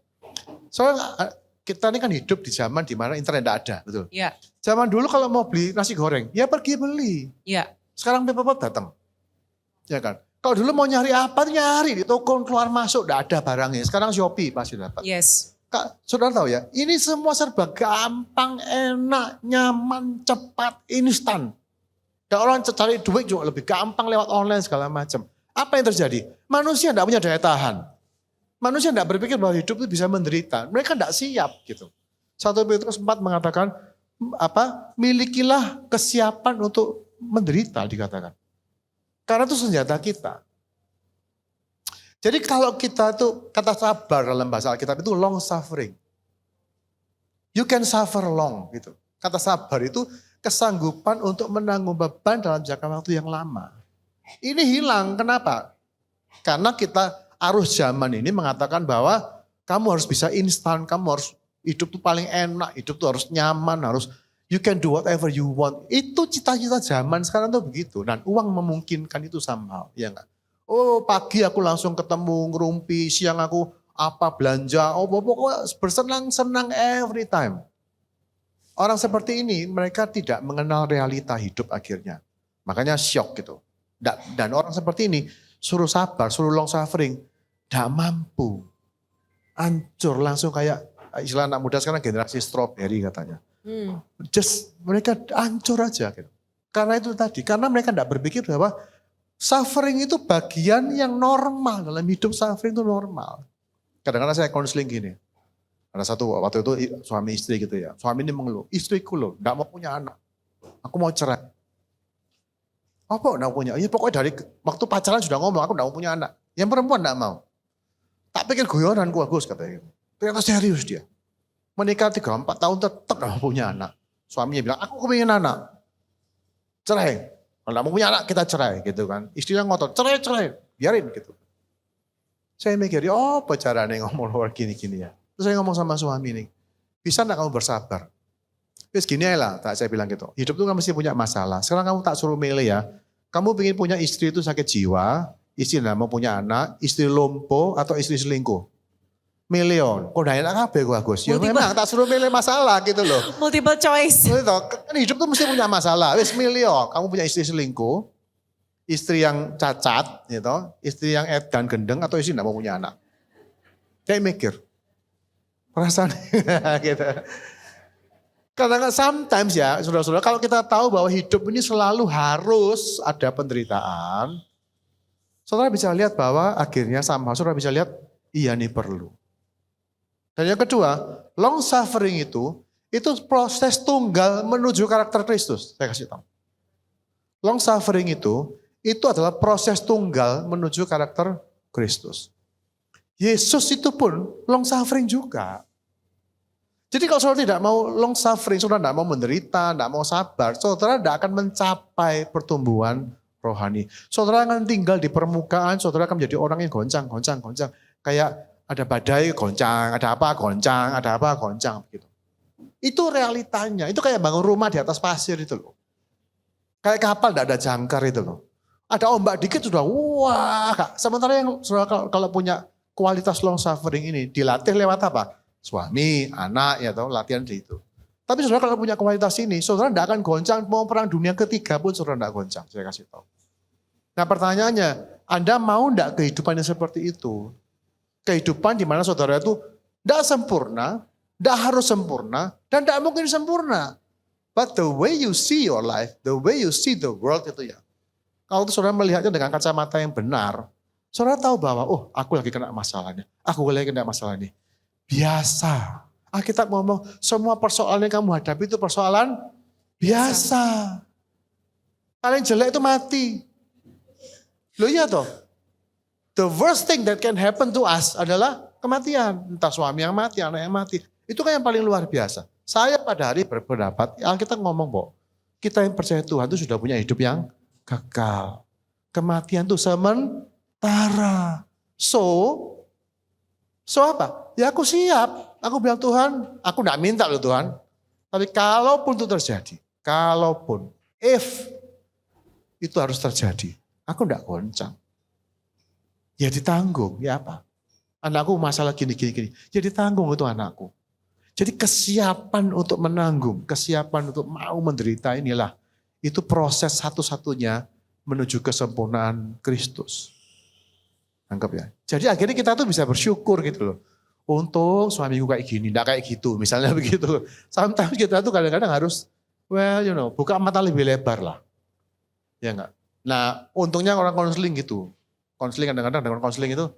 Soalnya kita ini kan hidup di zaman di mana internet enggak ada, betul. Iya. Zaman dulu kalau mau beli nasi goreng, ya pergi beli. Iya. Sekarang Pepepet datang. Ya kan? Kalau dulu mau nyari apa, nyari di toko keluar masuk, enggak ada barangnya. Sekarang Shopee pasti dapat. Yes. Kak, saudara tahu ya, ini semua serba gampang, enak, nyaman, cepat, instan. Dan orang cari duit juga lebih gampang lewat online segala macam. Apa yang terjadi? Manusia tidak punya daya tahan. Manusia tidak berpikir bahwa hidup itu bisa menderita. Mereka tidak siap gitu. 1 Petrus 4 mengatakan, milikilah kesiapan untuk menderita dikatakan. Karena itu senjata kita. Jadi kalau kita itu, kata sabar dalam bahasa Alkitab itu long suffering. You can suffer long gitu. Kata sabar itu kesanggupan untuk menanggung beban dalam jangka waktu yang lama. Ini hilang, kenapa? Karena kita arus zaman ini mengatakan bahwa kamu harus bisa instan, kamu harus hidup tuh paling enak, hidup tuh harus nyaman, harus you can do whatever you want. Itu cita-cita zaman sekarang tuh begitu. Dan uang memungkinkan itu somehow, ya enggak? Oh pagi aku langsung ketemu ngerumpi, siang aku belanja, pokoknya bersenang-senang every time. Orang seperti ini mereka tidak mengenal realita hidup akhirnya. Makanya shock gitu. Dan orang seperti ini suruh sabar, suruh long suffering, tidak mampu. Hancur langsung kayak istilah anak muda sekarang generasi strawberry katanya. Just mereka hancur aja gitu. Karena itu tadi, karena mereka tidak berpikir bahwa suffering itu bagian yang normal dalam hidup, suffering itu normal. Kadang-kadang saya konseling gini. Ada satu waktu itu suami istri gitu ya. Suami ini mengeluh, istriku loh gak mau punya anak. Aku mau cerai. Apa gak mau punya? Ya pokoknya dari waktu pacaran sudah ngomong aku gak mau punya anak. Yang perempuan gak mau. Tak pikir guyonanku Agus katanya. Ternyata serius dia. Menikah 3-4 tahun tetap gak mau punya anak. Suaminya bilang aku kepingin anak. Cerai. Kalau gak mau punya anak kita cerai gitu kan. Istrinya ngotot, cerai, biarin gitu. Saya mikir, apa caranya ngomong luar gini-gini ya. Terus saya ngomong sama suami ini, bisa gak kamu bersabar? Terus gini aja lah, saya bilang gitu. Hidup itu kan mesti punya masalah. Sekarang kamu tak suruh milih ya. Kamu ingin punya istri itu sakit jiwa, istri gak mau punya anak, istri lumpuh atau istri selingkuh. Milion, kok udah enak kabeh gue Agus. Ya memang tak suruh milih masalah gitu loh. Multiple choice. Kan hidup tuh mesti punya masalah. Wis milion, kamu punya istri selingkuh, istri yang cacat, gitu, istri yang edan gendeng atau istri enggak mau punya anak. Saya mikir, perasaan gitu. Karena sometimes ya, saudara-saudara, kalau kita tahu bahwa hidup ini selalu harus ada penderitaan, saudara bisa lihat bahwa akhirnya sama, saudara bisa lihat, iya nih perlu. Dan yang kedua, long suffering itu proses tunggal menuju karakter Kristus. Saya kasih tahu. Long suffering itu adalah proses tunggal menuju karakter Kristus. Yesus itu pun long suffering juga. Jadi kalau saudara tidak mau long suffering, saudara tidak mau menderita, tidak mau sabar, saudara tidak akan mencapai pertumbuhan rohani. Saudara akan tinggal di permukaan, saudara akan menjadi orang yang goncang. Kayak ada badai goncang, ada apa goncang begitu. Itu realitanya, itu kayak bangun rumah di atas pasir itu loh. Kayak kapal tidak ada jangkar itu loh. Ada ombak dikit sudah wah. Sementara yang saudara kalau punya kualitas long suffering ini dilatih lewat apa? Suami, anak ya tahu latihan di itu. Tapi saudara kalau punya kualitas ini, saudara tidak akan goncang, mau perang dunia ketiga pun saudara tidak goncang, saya kasih tahu. Nah pertanyaannya, Anda mau enggak kehidupan yang seperti itu? Kehidupan di mana saudara itu enggak sempurna, enggak harus sempurna, dan enggak mungkin sempurna. But the way you see your life, the way you see the world itu ya. Kalau saudara melihatnya dengan kacamata yang benar, saudara tahu bahwa, oh aku lagi kena masalah nih, aku lagi kena masalah nih. Biasa. Alkitab ngomong, semua persoalan yang kamu hadapi itu persoalan biasa. Paling jelek itu mati. Loh iya toh. The worst thing that can happen to us adalah kematian. Entah suami yang mati, anak yang mati. Itu kan yang paling luar biasa. Saya pada hari berpendapat, Alkitab ngomong bahwa kita yang percaya Tuhan itu sudah punya hidup yang kekal. Kematian itu sementara. So apa? Ya aku siap. Aku bilang Tuhan, aku enggak minta loh Tuhan. Tapi kalaupun itu terjadi, if itu harus terjadi, aku enggak goncang. Ya ditanggung, ya apa? Anakku masalah gini. Ya ditanggung itu anakku. Jadi kesiapan untuk menanggung, kesiapan untuk mau menderita inilah, itu proses satu-satunya menuju kesempurnaan Kristus. Anggap ya. Jadi akhirnya kita tuh bisa bersyukur gitu loh. Untung suamiku kayak gini, enggak kayak gitu, misalnya begitu. Sometimes kita tuh kadang-kadang harus, buka mata lebih lebar lah. Ya enggak? Nah untungnya orang konseling gitu. Konseling kadang-kadang dengan konseling itu,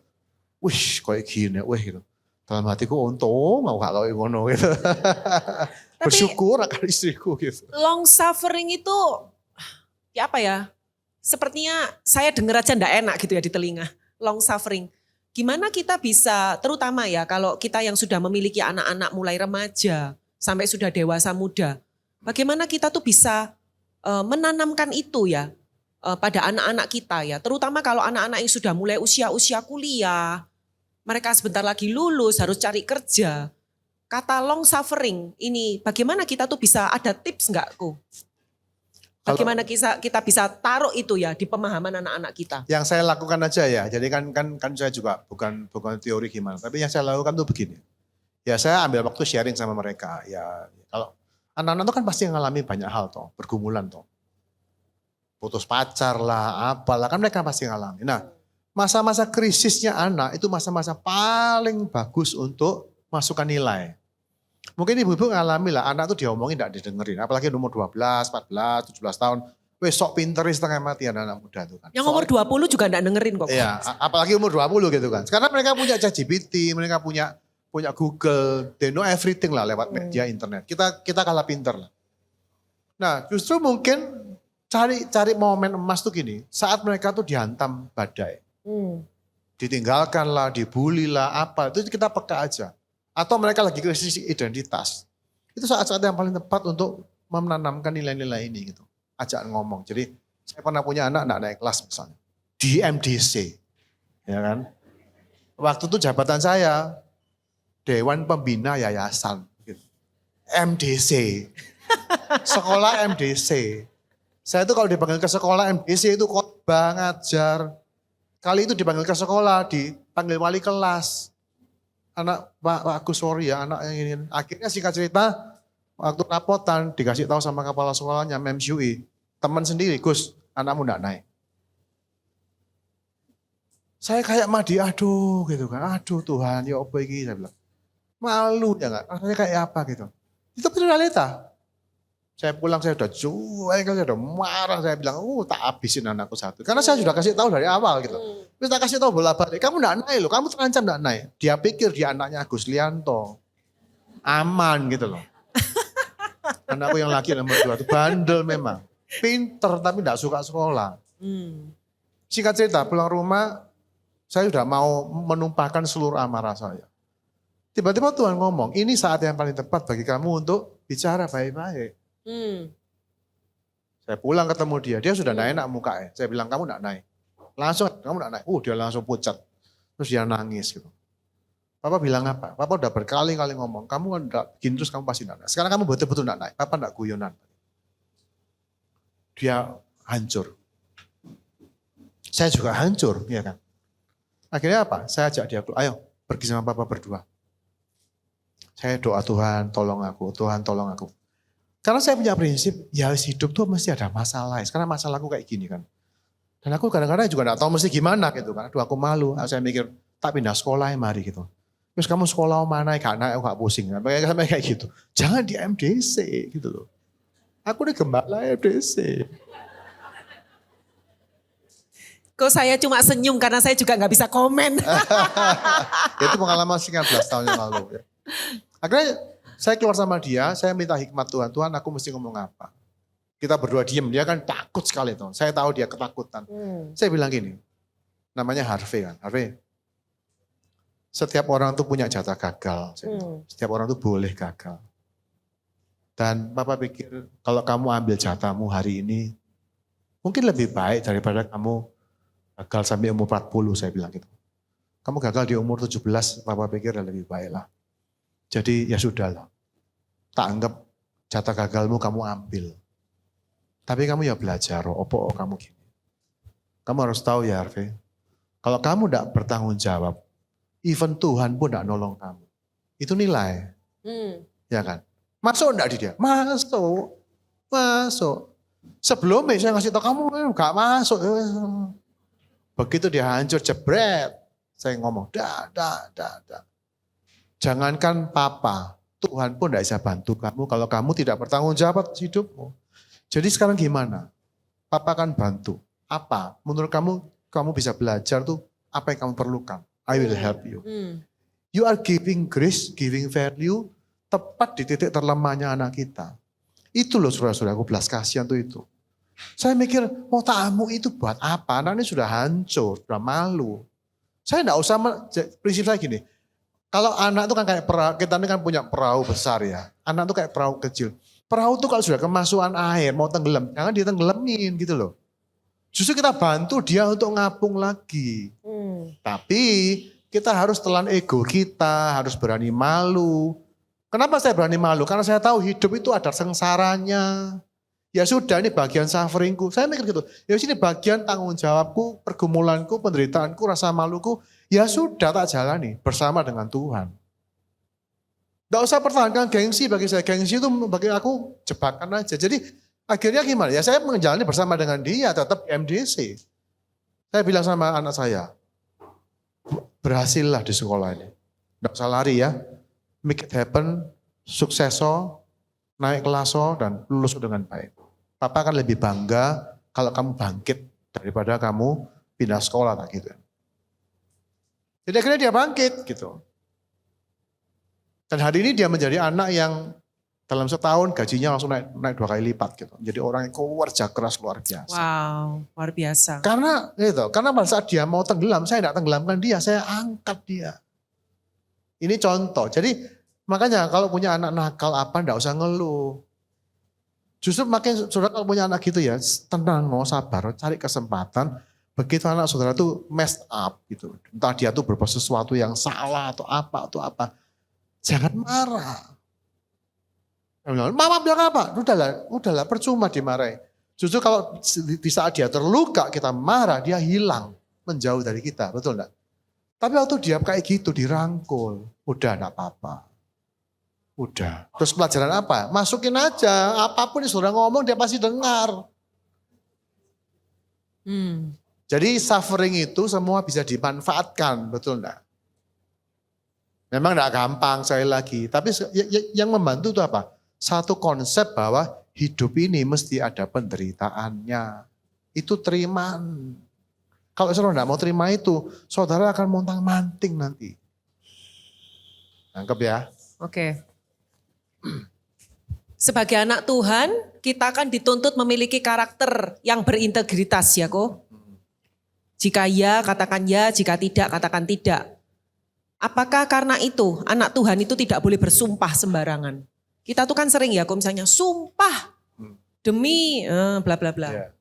wih kayak gini, gitu. Dalam hatiku untung aku gak kayak ngono gitu. Bersyukur akan istriku gitu. Long suffering itu, ya apa ya, sepertinya saya dengar aja enggak enak gitu ya di telinga. Long suffering. Gimana kita bisa, terutama ya kalau kita yang sudah memiliki anak-anak mulai remaja sampai sudah dewasa muda. Bagaimana kita tuh bisa menanamkan itu ya pada anak-anak kita ya. Terutama kalau anak-anak yang sudah mulai usia-usia kuliah. Mereka sebentar lagi lulus, harus cari kerja. Kata long suffering ini bagaimana kita tuh bisa ada tips enggak Ko? Bagaimana kita bisa taruh itu ya di pemahaman anak-anak kita? Yang saya lakukan aja ya, jadi kan saya juga bukan teori gimana, tapi yang saya lakukan tuh begini. Ya saya ambil waktu sharing sama mereka. Ya kalau anak-anak tuh kan pasti ngalami banyak hal toh, pergumulan toh. Putus pacar lah, apalah kan mereka pasti ngalami. Nah, masa-masa krisisnya anak itu masa-masa paling bagus untuk masukkan nilai. Mungkin ibu-ibu ngalami lah, anak tuh diomongin tidak didengerin. Apalagi umur 12, 14, 17 tahun. Wes sok pinteris setengah mati anak muda itu kan. Yang umur 20 juga tidak dengerin kok. Iya, apalagi umur 20 gitu kan. Sekarang mereka punya ChatGPT, mereka punya Google, they know everything lah lewat media internet. Kita kalah pinter lah. Nah justru mungkin cari momen emas tuh gini, saat mereka tuh dihantam badai. Ditinggalkan lah, dibully lah, apa, itu kita peka aja. Atau mereka lagi krisis identitas. Itu saat-saat yang paling tepat untuk menanamkan nilai-nilai ini gitu. Ajak ngomong. Jadi saya pernah punya anak naik kelas misalnya. Di MDC. Ya kan. Waktu itu jabatan saya Dewan Pembina Yayasan. Gitu. MDC. Sekolah MDC. Saya tuh kalau dipanggil ke sekolah MDC itu khotbah ngajar. Kali itu dipanggil ke sekolah, dipanggil wali kelas. Anak Pak Agus sorry ya, anak yang ini. Akhirnya singkat cerita, waktu rapotan dikasih tahu sama kepala sekolahnya, Mem Syui, teman sendiri, Gus, anakmu enggak naik. Saya kayak madi, aduh gitu kan, aduh Tuhan, ya apa ini, saya bilang. Malu ya enggak, rasanya kayak apa gitu. Itu benar realita. Saya pulang, saya udah cuek, saya udah marah, saya bilang, tak habisin anakku satu. Karena saya sudah kasih tahu dari awal gitu. Kita kasih tahu bola balik, kamu enggak naik loh, kamu terancam enggak naik. Dia pikir dia anaknya Agus Lianto. Aman gitu loh. Anakku yang laki nomor 2 itu bandel memang. Pinter tapi enggak suka sekolah. Singkat cerita, pulang rumah, saya sudah mau menumpahkan seluruh amarah saya. Tiba-tiba Tuhan ngomong, ini saat yang paling tepat bagi kamu untuk bicara baik-baik. Saya pulang ketemu dia sudah enggak enak mukanya. Saya bilang, kamu enggak naik. Langsung, kamu enggak naik. Dia langsung pucat. Terus dia nangis gitu. Papa bilang apa? Papa udah berkali-kali ngomong, kamu kan enggak begini terus kamu pasti enggak naik. Sekarang kamu betul-betul enggak naik. Papa enggak guyonan. Dia hancur. Saya juga hancur, ya kan. Akhirnya apa? Saya ajak dia, ayo pergi sama Papa berdua. Saya doa Tuhan tolong aku, Tuhan tolong aku. Karena saya punya prinsip, ya hidup tuh mesti ada masalah. Sekarang masalahku kayak gini kan. Dan aku kadang-kadang juga gak tahu mesti gimana gitu kan. Aduh aku malu, saya mikir tak pindah sekolah ya mari gitu. Terus kamu sekolah mana gak naik, gak pusing. Sampai kayak gitu. Jangan di MDC gitu loh. Aku udah gembala MDC. Kok saya cuma senyum karena saya juga nggak bisa komen. Itu pengalaman 19 tahun yang lalu. Ya. Akhirnya saya keluar sama dia, saya minta hikmat Tuhan. Tuhan aku mesti ngomong apa? Kita berdua diem, dia kan takut sekali tuh. Saya tahu dia ketakutan. Saya bilang gini, namanya Harvey kan. Harvey, setiap orang tuh punya jatah gagal. Setiap orang tuh boleh gagal. Dan Papa pikir kalau kamu ambil jatahmu hari ini, mungkin lebih baik daripada kamu gagal sampai umur 40, saya bilang gitu. Kamu gagal di umur 17, Papa pikir lebih baik lah. Jadi ya sudah lah. Tak anggap jatah gagalmu kamu ambil. Tapi kamu ya belajar, opo kamu gini. Kamu harus tahu ya Harvey, kalau kamu tidak bertanggung jawab, even Tuhan pun tidak nolong kamu. Itu nilai. Ya kan? Masuk enggak di dia? Masuk. Masuk. Sebelumnya saya ngasih tahu kamu enggak masuk. Begitu dia hancur jebret, saya ngomong, dah. Jangankan Papa, Tuhan pun tidak bisa bantu kamu kalau kamu tidak bertanggung jawab atas hidupmu. Jadi sekarang gimana? Papa akan bantu. Apa? Menurut kamu bisa belajar tuh apa yang kamu perlukan. I will help you. You are giving grace, giving value, tepat di titik terlemahnya anak kita. Itu loh saudara-saudara, aku belas kasihan tuh itu. Saya mikir, mau tamu itu buat apa? Anak ini sudah hancur, sudah malu. Saya enggak usah, prinsip saya gini, kalau anak itu kan kayak perahu, kita ini kan punya perahu besar ya. Anak itu kayak perahu kecil. Perahu itu kalau sudah kemasukan air, mau tenggelam, jangan ditenggelamin gitu loh. Justru kita bantu dia untuk ngapung lagi. Tapi kita harus telan ego kita, harus berani malu. Kenapa saya berani malu? Karena saya tahu hidup itu ada sengsaranya. Ya sudah, ini bagian sufferingku. Saya mikir gitu, ya sini bagian tanggung jawabku, pergumulanku, penderitaanku, rasa maluku. Ya sudah tak jalani bersama dengan Tuhan. Tidak usah pertahankan gengsi bagi saya. Gengsi itu bagi aku jebakan aja. Jadi akhirnya gimana? Ya saya menjalani bersama dengan dia tetap MDC. Saya bilang sama anak saya, berhasillah di sekolah ini. Tidak usah lari ya. Make it happen, sukseso, naik kelaso, dan lulus dengan baik. Papa akan lebih bangga kalau kamu bangkit daripada kamu pindah sekolah tak gitu. Jadi akhirnya dia bangkit gitu. Dan hari ini dia menjadi anak yang dalam setahun gajinya langsung naik 2 kali lipat gitu. Jadi orang yang kerja keras luar biasa. Wow, luar biasa. Karena pada saat dia mau tenggelam, saya tidak tenggelamkan dia, saya angkat dia. Ini contoh. Jadi makanya kalau punya anak nakal apa enggak usah ngeluh. Justru makin saudara kalau punya anak gitu ya, tenang, mau sabar, cari kesempatan. Begitu anak saudara tuh messed up gitu. Entah dia tuh berbuat sesuatu yang salah atau apa. Jangan marah. Mama bilang apa? Udahlah, percuma dimarahi. Justru kalau di saat dia terluka kita marah, dia hilang, menjauh dari kita, betul enggak? Tapi waktu dia kayak gitu dirangkul, udah enggak apa-apa. Udah. Terus pelajaran apa? Masukin aja. Apapun yang saudara ngomong dia pasti dengar. Jadi suffering itu semua bisa dimanfaatkan. Betul enggak? Memang enggak gampang sekali lagi. Tapi yang membantu itu apa? Satu konsep bahwa hidup ini mesti ada penderitaannya. Itu terima. Kalau saudara enggak mau terima itu, saudara akan montang-manting nanti. Nangkep ya? Oke. Sebagai anak Tuhan, kita akan dituntut memiliki karakter yang berintegritas ya kok. Jika ya, katakan ya. Jika tidak, katakan tidak. Apakah karena itu anak Tuhan itu tidak boleh bersumpah sembarangan? Kita tuh kan sering ya kok misalnya sumpah demi bla bla bla. Yeah.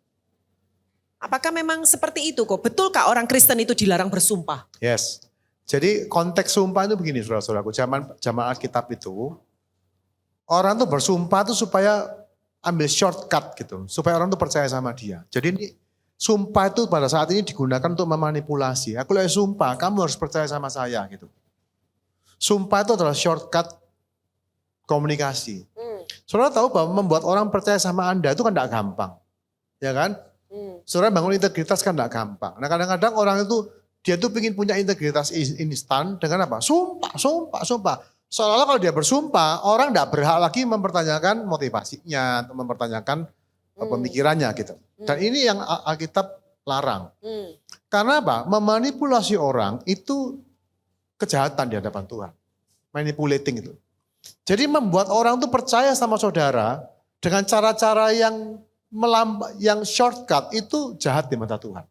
Apakah memang seperti itu kok? Betulkah orang Kristen itu dilarang bersumpah? Yes. Jadi konteks sumpah itu begini saudara-saudaraku. Zaman Alkitab itu orang tuh bersumpah tuh supaya ambil shortcut gitu. Supaya orang tuh percaya sama dia. Jadi ini sumpah itu pada saat ini digunakan untuk memanipulasi. Aku lagi sumpah, kamu harus percaya sama saya gitu. Sumpah itu adalah shortcut komunikasi. Saudara tahu bahwa membuat orang percaya sama Anda itu kan tidak gampang. Ya kan? Saudara bangun integritas kan enggak gampang. Nah kadang-kadang orang itu, dia tuh ingin punya integritas instan dengan apa? Sumpah. Seolah-olah kalau dia bersumpah, orang enggak berhak lagi mempertanyakan motivasinya, atau mempertanyakan pemikirannya gitu. Dan ini yang Alkitab larang. Karena apa? Memanipulasi orang itu kejahatan di hadapan Tuhan. Manipulating itu. Jadi membuat orang tuh percaya sama saudara dengan cara-cara yang shortcut itu jahat di mata Tuhan.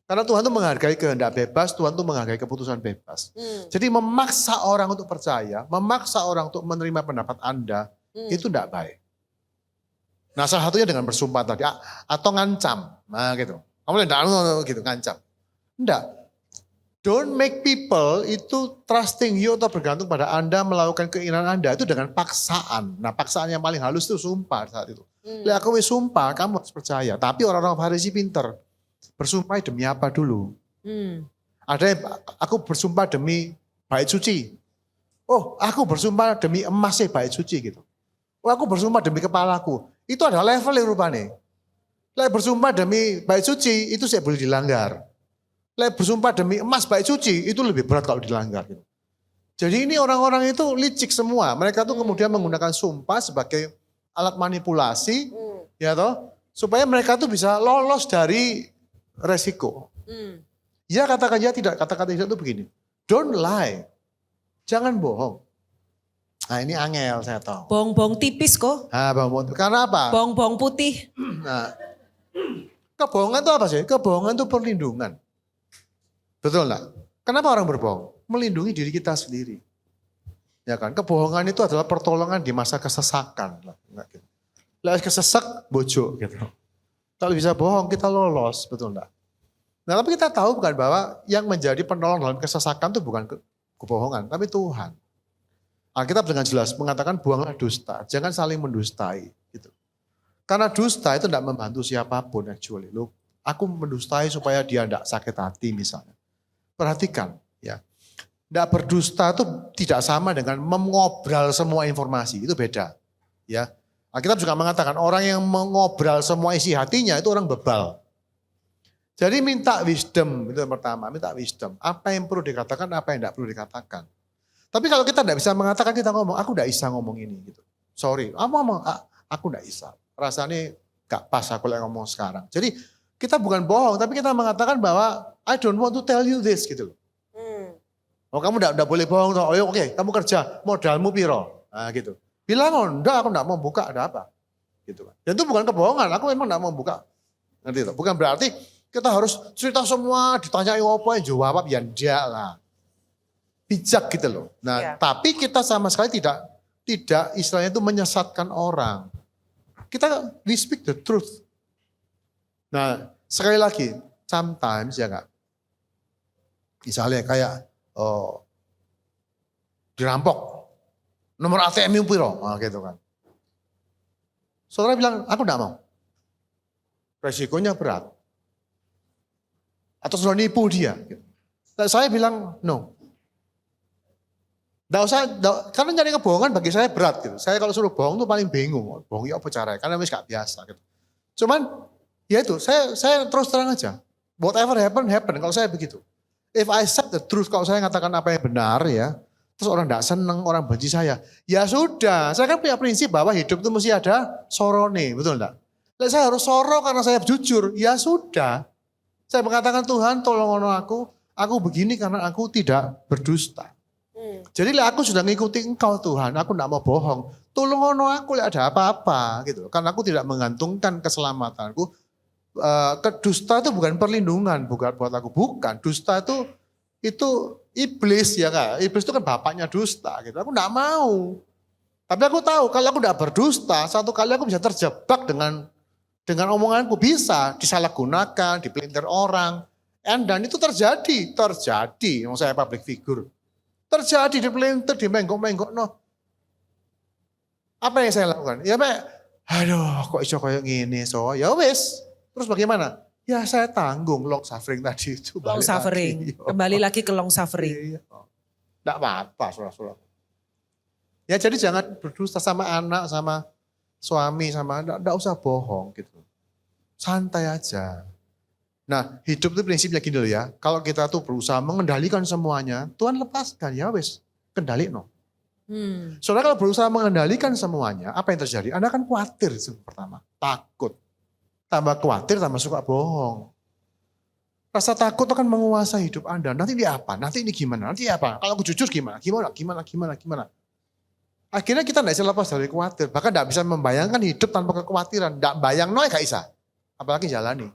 Karena Tuhan tuh menghargai kehendak bebas, Tuhan tuh menghargai keputusan bebas. Jadi memaksa orang untuk percaya, memaksa orang untuk menerima pendapat Anda, itu tidak baik. Nah salah satunya dengan bersumpah tadi, atau ngancam. Nah gitu. Kamu tidak gitu, ngancam. Enggak. Don't make people itu trusting you atau bergantung pada Anda melakukan keinginan Anda itu dengan paksaan. Nah paksaan yang paling halus itu sumpah saat itu. Lihat aku sumpah, kamu harus percaya. Tapi orang-orang Farisi pinter. Bersumpah demi apa dulu? Ada yang aku bersumpah demi bait suci. Oh aku bersumpah demi emas bait suci gitu. Oh aku bersumpah demi kepalaku. Itu ada level yang rupanya. Lek bersumpah demi bait suci itu saya boleh dilanggar. Lek bersumpah demi emas bait suci itu lebih berat kalau dilanggar. Gitu. Jadi ini orang-orang itu licik semua. Mereka tuh kemudian menggunakan sumpah sebagai alat manipulasi, ya toh, supaya mereka tuh bisa lolos dari resiko. Ya katakan ya tidak, kata-kata tidak itu begini. Don't lie, jangan bohong. Nah ini angel saya tahu. Bohong-bohong tipis kok. Nah, bohong. Karena apa? Bohong-bohong putih. Nah, kebohongan itu apa sih? Kebohongan itu perlindungan. Betul enggak? Kenapa orang berbohong? Melindungi diri kita sendiri. Ya kan? Kebohongan itu adalah pertolongan di masa kesesakan. Lah kesesak bojo gitu. Kalau bisa bohong kita lolos, betul enggak? Nah, tapi kita tahu bukan bahwa yang menjadi penolong dalam kesesakan itu bukan kebohongan, tapi Tuhan. Alkitab dengan jelas mengatakan buanglah dusta, jangan saling mendustai gitu. Karena dusta itu tidak membantu siapapun actually. Loh, aku mendustai supaya dia tidak sakit hati misalnya. Perhatikan ya. Tidak berdusta itu tidak sama dengan mengobral semua informasi, itu beda. Ya. Alkitab juga mengatakan orang yang mengobral semua isi hatinya itu orang bebal. Jadi minta wisdom, itu yang pertama, minta wisdom. Apa yang perlu dikatakan, apa yang tidak perlu dikatakan. Tapi kalau kita tidak bisa mengatakan, kita ngomong, aku tidak bisa ngomong ini. Gitu. Sorry, aku tidak bisa. Rasanya gak pas aku lagi ngomong sekarang. Jadi kita bukan bohong, tapi kita mengatakan bahwa I don't want to tell you this gitu loh. Oh kamu enggak boleh bohong. Oh oke, kamu kerja, modalmu piro. Nah gitu. Bilang enggak, aku enggak mau buka, ada apa? Gitu kan. Dan itu bukan kebohongan, aku memang enggak mau buka. Ngerti itu? Bukan berarti kita harus cerita semua, ditanyai apa, jawab ya enggak lah. Bijak gitu loh. Nah tapi kita sama sekali tidak istilahnya itu menyesatkan orang. Kita we speak the truth. Nah sekali lagi, sometimes ya enggak. Misalnya kayak dirampok, nomor ATM yang piro, nah, gitu kan. Saudara bilang, aku enggak mau. Resikonya berat. Atau saudara nipu dia. Gitu. Nah, saya bilang, no. Nggak usah, karena nyari kebohongan bagi saya berat gitu. Saya kalau suruh bohong tuh paling bingung. Bohongnya apa caranya, karena wis gak biasa gitu. Cuman, ya itu, saya terus terang aja. Whatever happen. Kalau saya begitu. If I said the truth, kalau saya katakan apa yang benar ya, terus orang tidak seneng, orang benci saya, ya sudah. Saya kan punya prinsip bahwa hidup itu mesti ada sorone, betul enggak? Nah, saya harus soro karena saya jujur, ya sudah. Saya mengatakan Tuhan tolong aku begini karena aku tidak berdusta. Jadi aku sudah ngikuti engkau Tuhan, aku tidak mau bohong. Tolong aku ada apa-apa gitu. Karena aku tidak menggantungkan keselamatanku. Dusta itu bukan perlindungan buat aku, bukan. Dusta itu iblis ya kan. Iblis itu kan bapaknya dusta gitu. Aku enggak mau. Tapi aku tahu kalau aku enggak berdusta, satu kali aku bisa terjebak dengan omonganku, bisa disalahgunakan, dipelintir orang. Dan itu terjadi. Yang saya public figure. Terjadi dipelintir, dimenggok-menggok. No. Apa yang saya lakukan? Ya aduh kok iso kayak gini so. Ya wes. Terus bagaimana? Ya saya tanggung long suffering tadi itu. Long suffering. Kembali lagi ke long suffering. Tidak apa-apa saudara-saudara. Ya jadi jangan berdusta sama anak, sama suami, sama tidak usah bohong gitu. Santai aja. Nah, hidup itu prinsipnya gini loh ya. Kalau kita tuh berusaha mengendalikan semuanya, Tuhan lepaskan, ya wes, kendali no. Saudara kalau berusaha mengendalikan semuanya, apa yang terjadi? Anda akan khawatir itu pertama, takut. Tambah khawatir, tambah suka bohong. Rasa takut akan menguasai hidup Anda. Nanti ini apa? Nanti ini gimana? Nanti apa? Kalau aku jujur gimana? Gimana? Akhirnya kita tidak bisa lepas dari khawatir. Bahkan tidak bisa membayangkan hidup tanpa kekhawatiran. Tidak bayang, gak bisa. Apalagi jalani.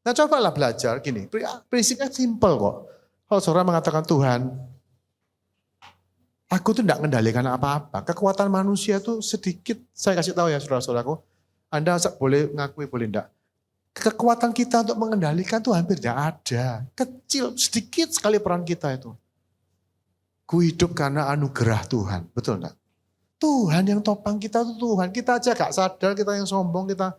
Nah cobalah belajar gini. Prinsipnya simple kok. Kalau saudara mengatakan Tuhan, aku tuh tidak mengendalikan apa-apa. Kekuatan manusia tuh sedikit. Saya kasih tahu ya saudara-saudaraku. Anda boleh ngakui, boleh enggak. Kekuatan kita untuk mengendalikan tuh hampir tidak ada. Kecil, sedikit sekali peran kita itu. Ku hidup karena anugerah Tuhan. Betul enggak? Tuhan yang topang kita itu Tuhan. Kita aja gak sadar, kita yang sombong, kita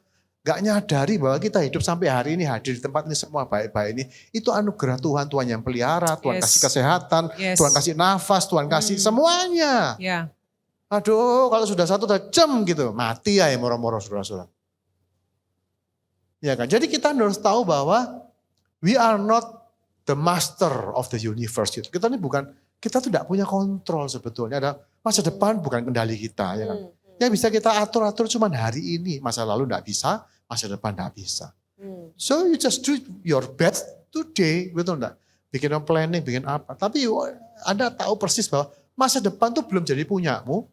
gak nyadari bahwa kita hidup sampai hari ini, hadir di tempat ini semua baik-baik ini. Itu anugerah Tuhan, Tuhan yang pelihara, Tuhan kasih kesehatan, Tuhan kasih nafas, Tuhan kasih semuanya. Ya. Aduh, kalau sudah 1 jam gitu, mati ya moro-moro saudara-saudara. Ya kan? Jadi kita harus tahu bahwa we are not the master of the universe. Kita ini bukan, kita tuh tidak punya kontrol sebetulnya. Ada masa depan bukan kendali kita, ya kan? Yang bisa kita atur-atur cuma hari ini, masa lalu tidak bisa, masa depan tidak bisa. So you just do your best today, betul enggak? Bikin planning, bikin apa. Tapi Anda tahu persis bahwa masa depan tuh belum jadi punyamu,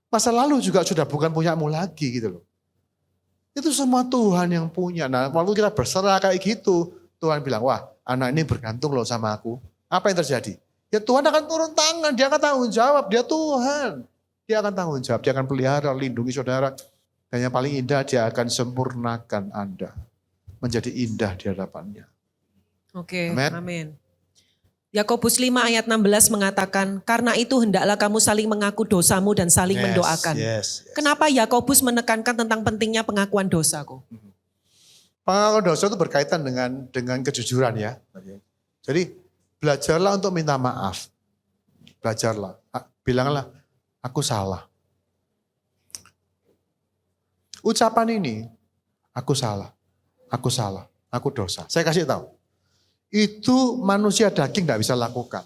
masa lalu juga sudah bukan punyamu lagi gitu loh. Itu semua Tuhan yang punya. Nah waktu kita berserah kayak gitu, Tuhan bilang, wah anak ini bergantung loh sama aku. Apa yang terjadi? Ya Tuhan akan turun tangan, dia akan tanggung jawab, dia Tuhan. Dia akan tanggung jawab, dia akan pelihara, lindungi saudara. Dan yang paling indah, dia akan sempurnakan Anda. Menjadi indah di hadapannya. Oke, Amen. amin. Yakobus 5 ayat 16 mengatakan, karena itu hendaklah kamu saling mengaku dosamu dan saling mendoakan. Yes. Kenapa Yakobus menekankan tentang pentingnya pengakuan dosaku? Pengakuan dosa itu berkaitan dengan kejujuran ya. Jadi belajarlah untuk minta maaf. Belajarlah. Bilanglah, aku salah. Ucapan ini, aku salah, aku dosa. Saya kasih tahu. Itu manusia daging tidak bisa lakukan.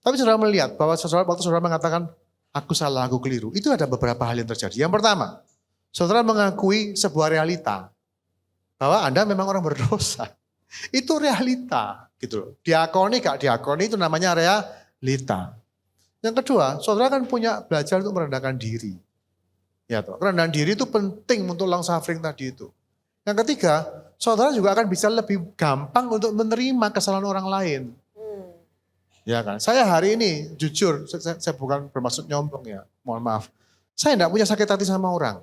Tapi saudara melihat bahwa waktu saudara mengatakan, aku salah, aku keliru. Itu ada beberapa hal yang terjadi. Yang pertama, saudara mengakui sebuah realita. Bahwa Anda memang orang berdosa. Itu realita. Gitu. Diakoni gak diakoni itu namanya realita. Yang kedua, saudara kan punya belajar untuk merendahkan diri. Ya toh, kerendahan diri itu penting untuk long suffering tadi itu. Yang ketiga, saudara juga akan bisa lebih gampang untuk menerima kesalahan orang lain. Ya kan, saya hari ini jujur, saya bukan bermaksud nyombong ya, mohon maaf. Saya tidak punya sakit hati sama orang.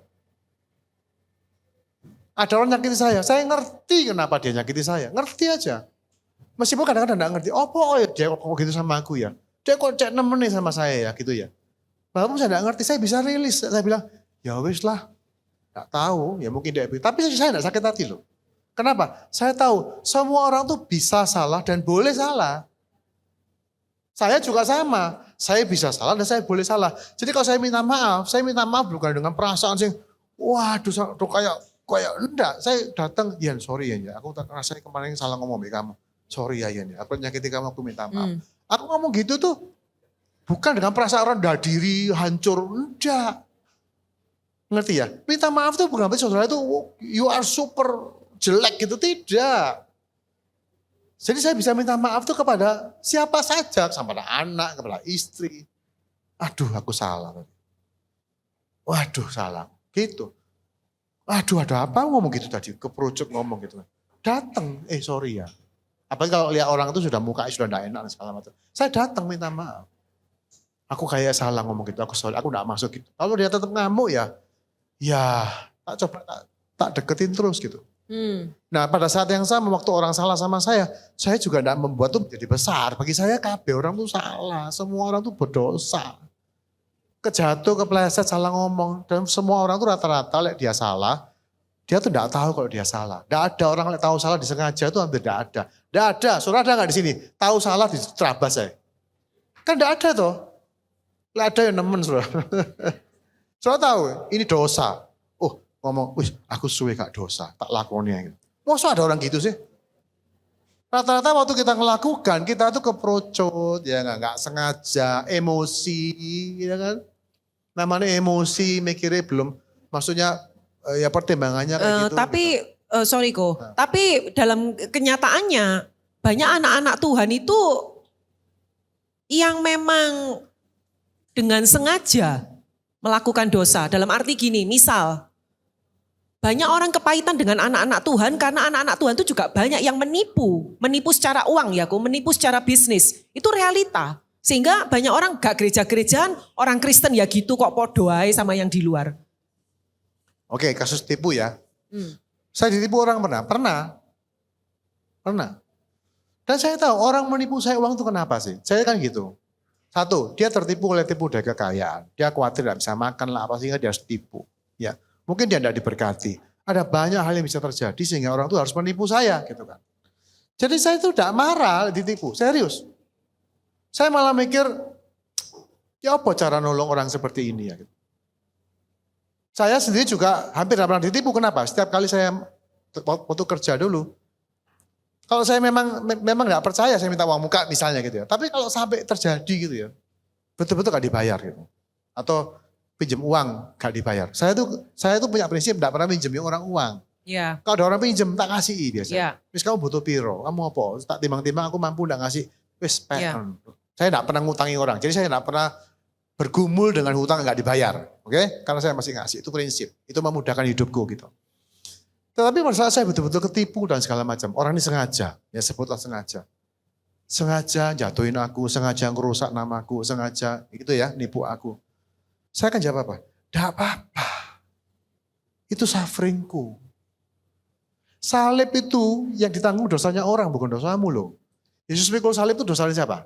Ada orang nyakiti saya ngerti kenapa dia nyakiti saya, ngerti aja. Meskipun kadang-kadang tidak ngerti, oh ya dia kok gitu sama aku ya. Dia kok cek nemenin sama saya ya gitu ya. Walaupun saya tidak ngerti, saya bisa rilis. Saya bilang, ya wis lah, tidak tahu, ya mungkin dia. Tapi saya tidak sakit hati loh. Kenapa? Saya tahu semua orang tuh bisa salah dan boleh salah. Saya juga sama, saya bisa salah dan saya boleh salah. Jadi kalau saya minta maaf bukan dengan perasaan sih, waduh kayak enggak. Saya datang, Yan sorry ya, aku rasanya kemarin salah ngomong sama kamu. Sorry ya Yan, aku nyakiti kamu, aku minta maaf. Aku ngomong gitu tuh bukan dengan perasaan rendah diri, hancur, enggak. Ngerti ya? Minta maaf tuh bukan berarti saudara itu you are super jelek gitu, tidak. Jadi saya bisa minta maaf tuh kepada siapa saja, kepada anak, kepada istri. Aduh aku salah. Waduh salah, gitu. Aduh ada apa ngomong gitu tadi, keperucut ngomong gitu. Datang, sorry ya. Apalagi kalau lihat orang itu sudah mukanya sudah tidak enak dan segala macam. Saya datang minta maaf. Aku kayak salah ngomong gitu, aku sorry, aku tidak masuk gitu. Kalau dia tetap ngamuk ya tak deketin terus gitu. Nah pada saat yang sama waktu orang salah sama saya juga tidak membuat itu menjadi besar. Bagi saya kabeh orang tuh salah, semua orang tuh berdosa. Kejatuh, kepleset, salah ngomong. Dan semua orang tuh rata-rata dia salah, dia tuh tidak tahu kalau dia salah. Tidak ada orang yang tahu salah disengaja itu hampir tidak ada. Tidak ada, saudara ada nggak di sini? Tahu salah diterabas saya. Kan tidak ada toh. Tidak ada yang nemen saudara. Saudara tahu ini dosa. Oh ngomong, wih aku suwe gak dosa, tak lakonnya. Gitu. Masa ada orang gitu sih? Rata-rata waktu kita melakukan, kita tuh keprocot, ya nggak sengaja, emosi, ya kan? Namanya emosi, mikirnya belum, maksudnya ya pertimbangannya kayak gitu. Tapi sorry Ko, tapi dalam kenyataannya banyak anak-anak Tuhan itu yang memang dengan sengaja melakukan dosa. Dalam arti gini, misal banyak orang kepahitan dengan anak-anak Tuhan karena anak-anak Tuhan itu juga banyak yang menipu. Menipu secara uang ya, menipu secara bisnis. Itu realita. Sehingga banyak orang gak gereja-gerejaan, orang Kristen ya gitu kok podoai sama yang di luar. Oke, kasus tipu ya. Saya ditipu orang pernah. Dan saya tahu orang menipu saya uang itu kenapa sih? Saya kan gitu. Satu, dia tertipu oleh tipu daya kekayaan. Dia khawatir tidak bisa makan lah apa sehingga dia harus tipu. Ya, mungkin dia tidak diberkati. Ada banyak hal yang bisa terjadi sehingga orang itu harus menipu saya gitu kan. Jadi saya itu tidak marah ditipu, serius. Saya malah mikir, ya apa cara nolong orang seperti ini ya gitu. Saya sendiri juga hampir tidak pernah ditipu. Kenapa? Setiap kali saya waktu kerja dulu, kalau saya memang nggak percaya, saya minta uang muka misalnya gitu ya. Tapi kalau sampai terjadi gitu ya, betul-betul gak dibayar gitu. Atau pinjam uang gak dibayar. Saya tuh punya prinsip tidak pernah pinjemin orang uang. Ya. Kalau ada orang pinjem tak kasih biasanya. Ya. Wis kamu butuh piro, kamu apa? Tak timbang-timbang aku mampu nggak ngasih. Wis peken. Saya tidak pernah ngutangi orang. Jadi saya tidak pernah bergumul dengan hutang nggak dibayar. Oke? Karena saya masih ngasih. Itu prinsip. Itu memudahkan hidupku gitu. Tetapi masalah saya betul-betul ketipu dan segala macam. Orang ini sengaja, ya sebutlah sengaja. Sengaja jatuhin aku, sengaja ngerusak namaku, sengaja gitu ya, nipu aku. Saya akan jawab apa? Tidak apa-apa. Itu sufferingku. Salib itu yang ditanggung dosanya orang, bukan dosamu loh. Yesus pikul salib itu dosanya siapa?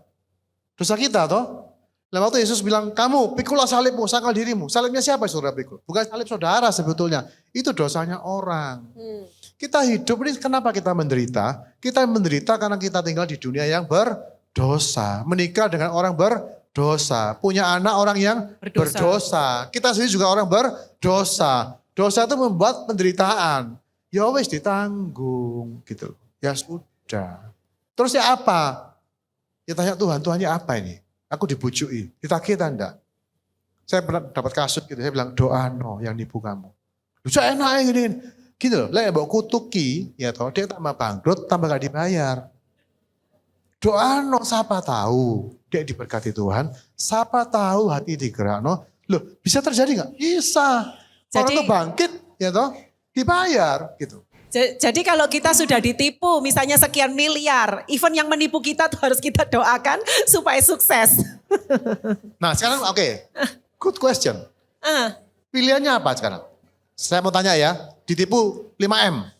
Dosa kita toh. Lalu waktu Yesus bilang, kamu pikulah salibmu, sangkal dirimu. Salibnya siapa saudara pikul? Bukan salib saudara sebetulnya. Itu dosanya orang. Kita hidup ini kenapa kita menderita? Kita menderita karena kita tinggal di dunia yang berdosa. Menikah dengan orang berdosa. Punya anak orang yang berdosa. Kita sendiri juga orang berdosa. Dosa itu membuat penderitaan. Ya wis ditanggung gitu. Ya sudah. Terus ya apa? Ya tanya Tuhan, Tuhannya apa ini? Aku dibujui, ditagih enggak? Saya pernah dapat kasus gitu, saya bilang doa no yang nipu kamu. Saya enak ya gini. Gitu loh, lah bawa kutuki, ya toh dia tambah bangkrut, tambah gak dibayar. Doa no, siapa tahu dia diberkati Tuhan, siapa tahu hati digerak no. Loh bisa terjadi gak? Bisa. Orang Jadi, tuh bangkit, ya toh dibayar gitu. Jadi kalau kita sudah ditipu misalnya sekian miliar, even yang menipu kita tuh harus kita doakan supaya sukses. Nah sekarang oke, good question. Pilihannya apa sekarang? Saya mau tanya ya, ditipu 5M.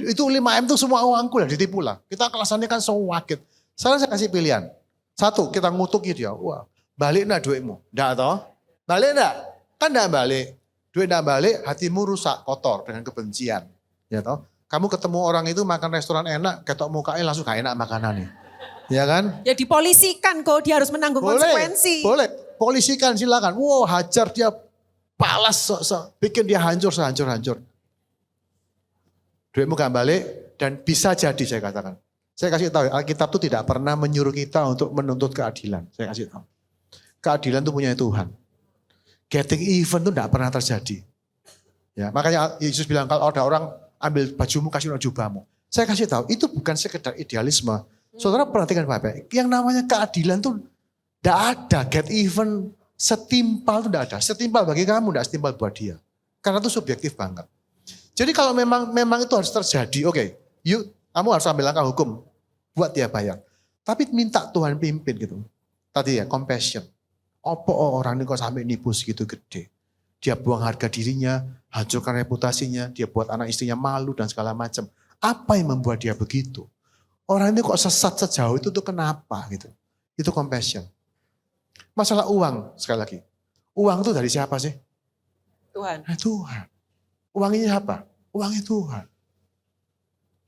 Itu 5M tuh semua uangku lah, ditipu lah. Kita kelasannya kan so wakit. Sekarang saya kasih pilihan. Satu, kita ngutuki dia. Wah, balik enggak duitmu? Enggak toh? Balik enggak? Kan enggak balik. Duit enggak balik, hatimu rusak, kotor dengan kebencian. Ya toh? Kamu ketemu orang itu makan restoran enak, ketok mukanya langsung gak enak makanannya. Ya kan? Ya dipolisikan kok, dia harus menanggung konsekuensi. Boleh, polisikan silakan. Wow, hajar dia, balas, bikin dia hancur sehancur-hancur. Duitmu gak balik dan bisa jadi saya katakan. Saya kasih tahu, Alkitab itu tidak pernah menyuruh kita untuk menuntut keadilan. Saya kasih tahu. Keadilan itu punya Tuhan. Getting even itu tidak pernah terjadi. Ya, makanya Yesus bilang kalau ada orang ambil bajumu, kasih jubahmu. Saya kasih tahu, itu bukan sekedar idealisme. Saudara perhatikan Bapak, yang namanya keadilan tuh tidak ada. Get even setimpal itu tidak ada. Setimpal bagi kamu, tidak setimpal buat dia. Karena itu subjektif banget. Jadi kalau memang itu harus terjadi, oke, yuk kamu harus ambil langkah hukum. Buat dia bayar. Tapi minta Tuhan pimpin gitu. Tadi ya, compassion. Apa orang ini kok sampai nipu segitu gede. Dia buang harga dirinya, hancurkan reputasinya, dia buat anak istrinya malu dan segala macam. Apa yang membuat dia begitu? Orang ini kok sesat sejauh itu tuh kenapa gitu? Itu compassion. Masalah uang sekali lagi. Uang itu dari siapa sih? Tuhan. Tuhan. Uang ini apa? Uangnya Tuhan.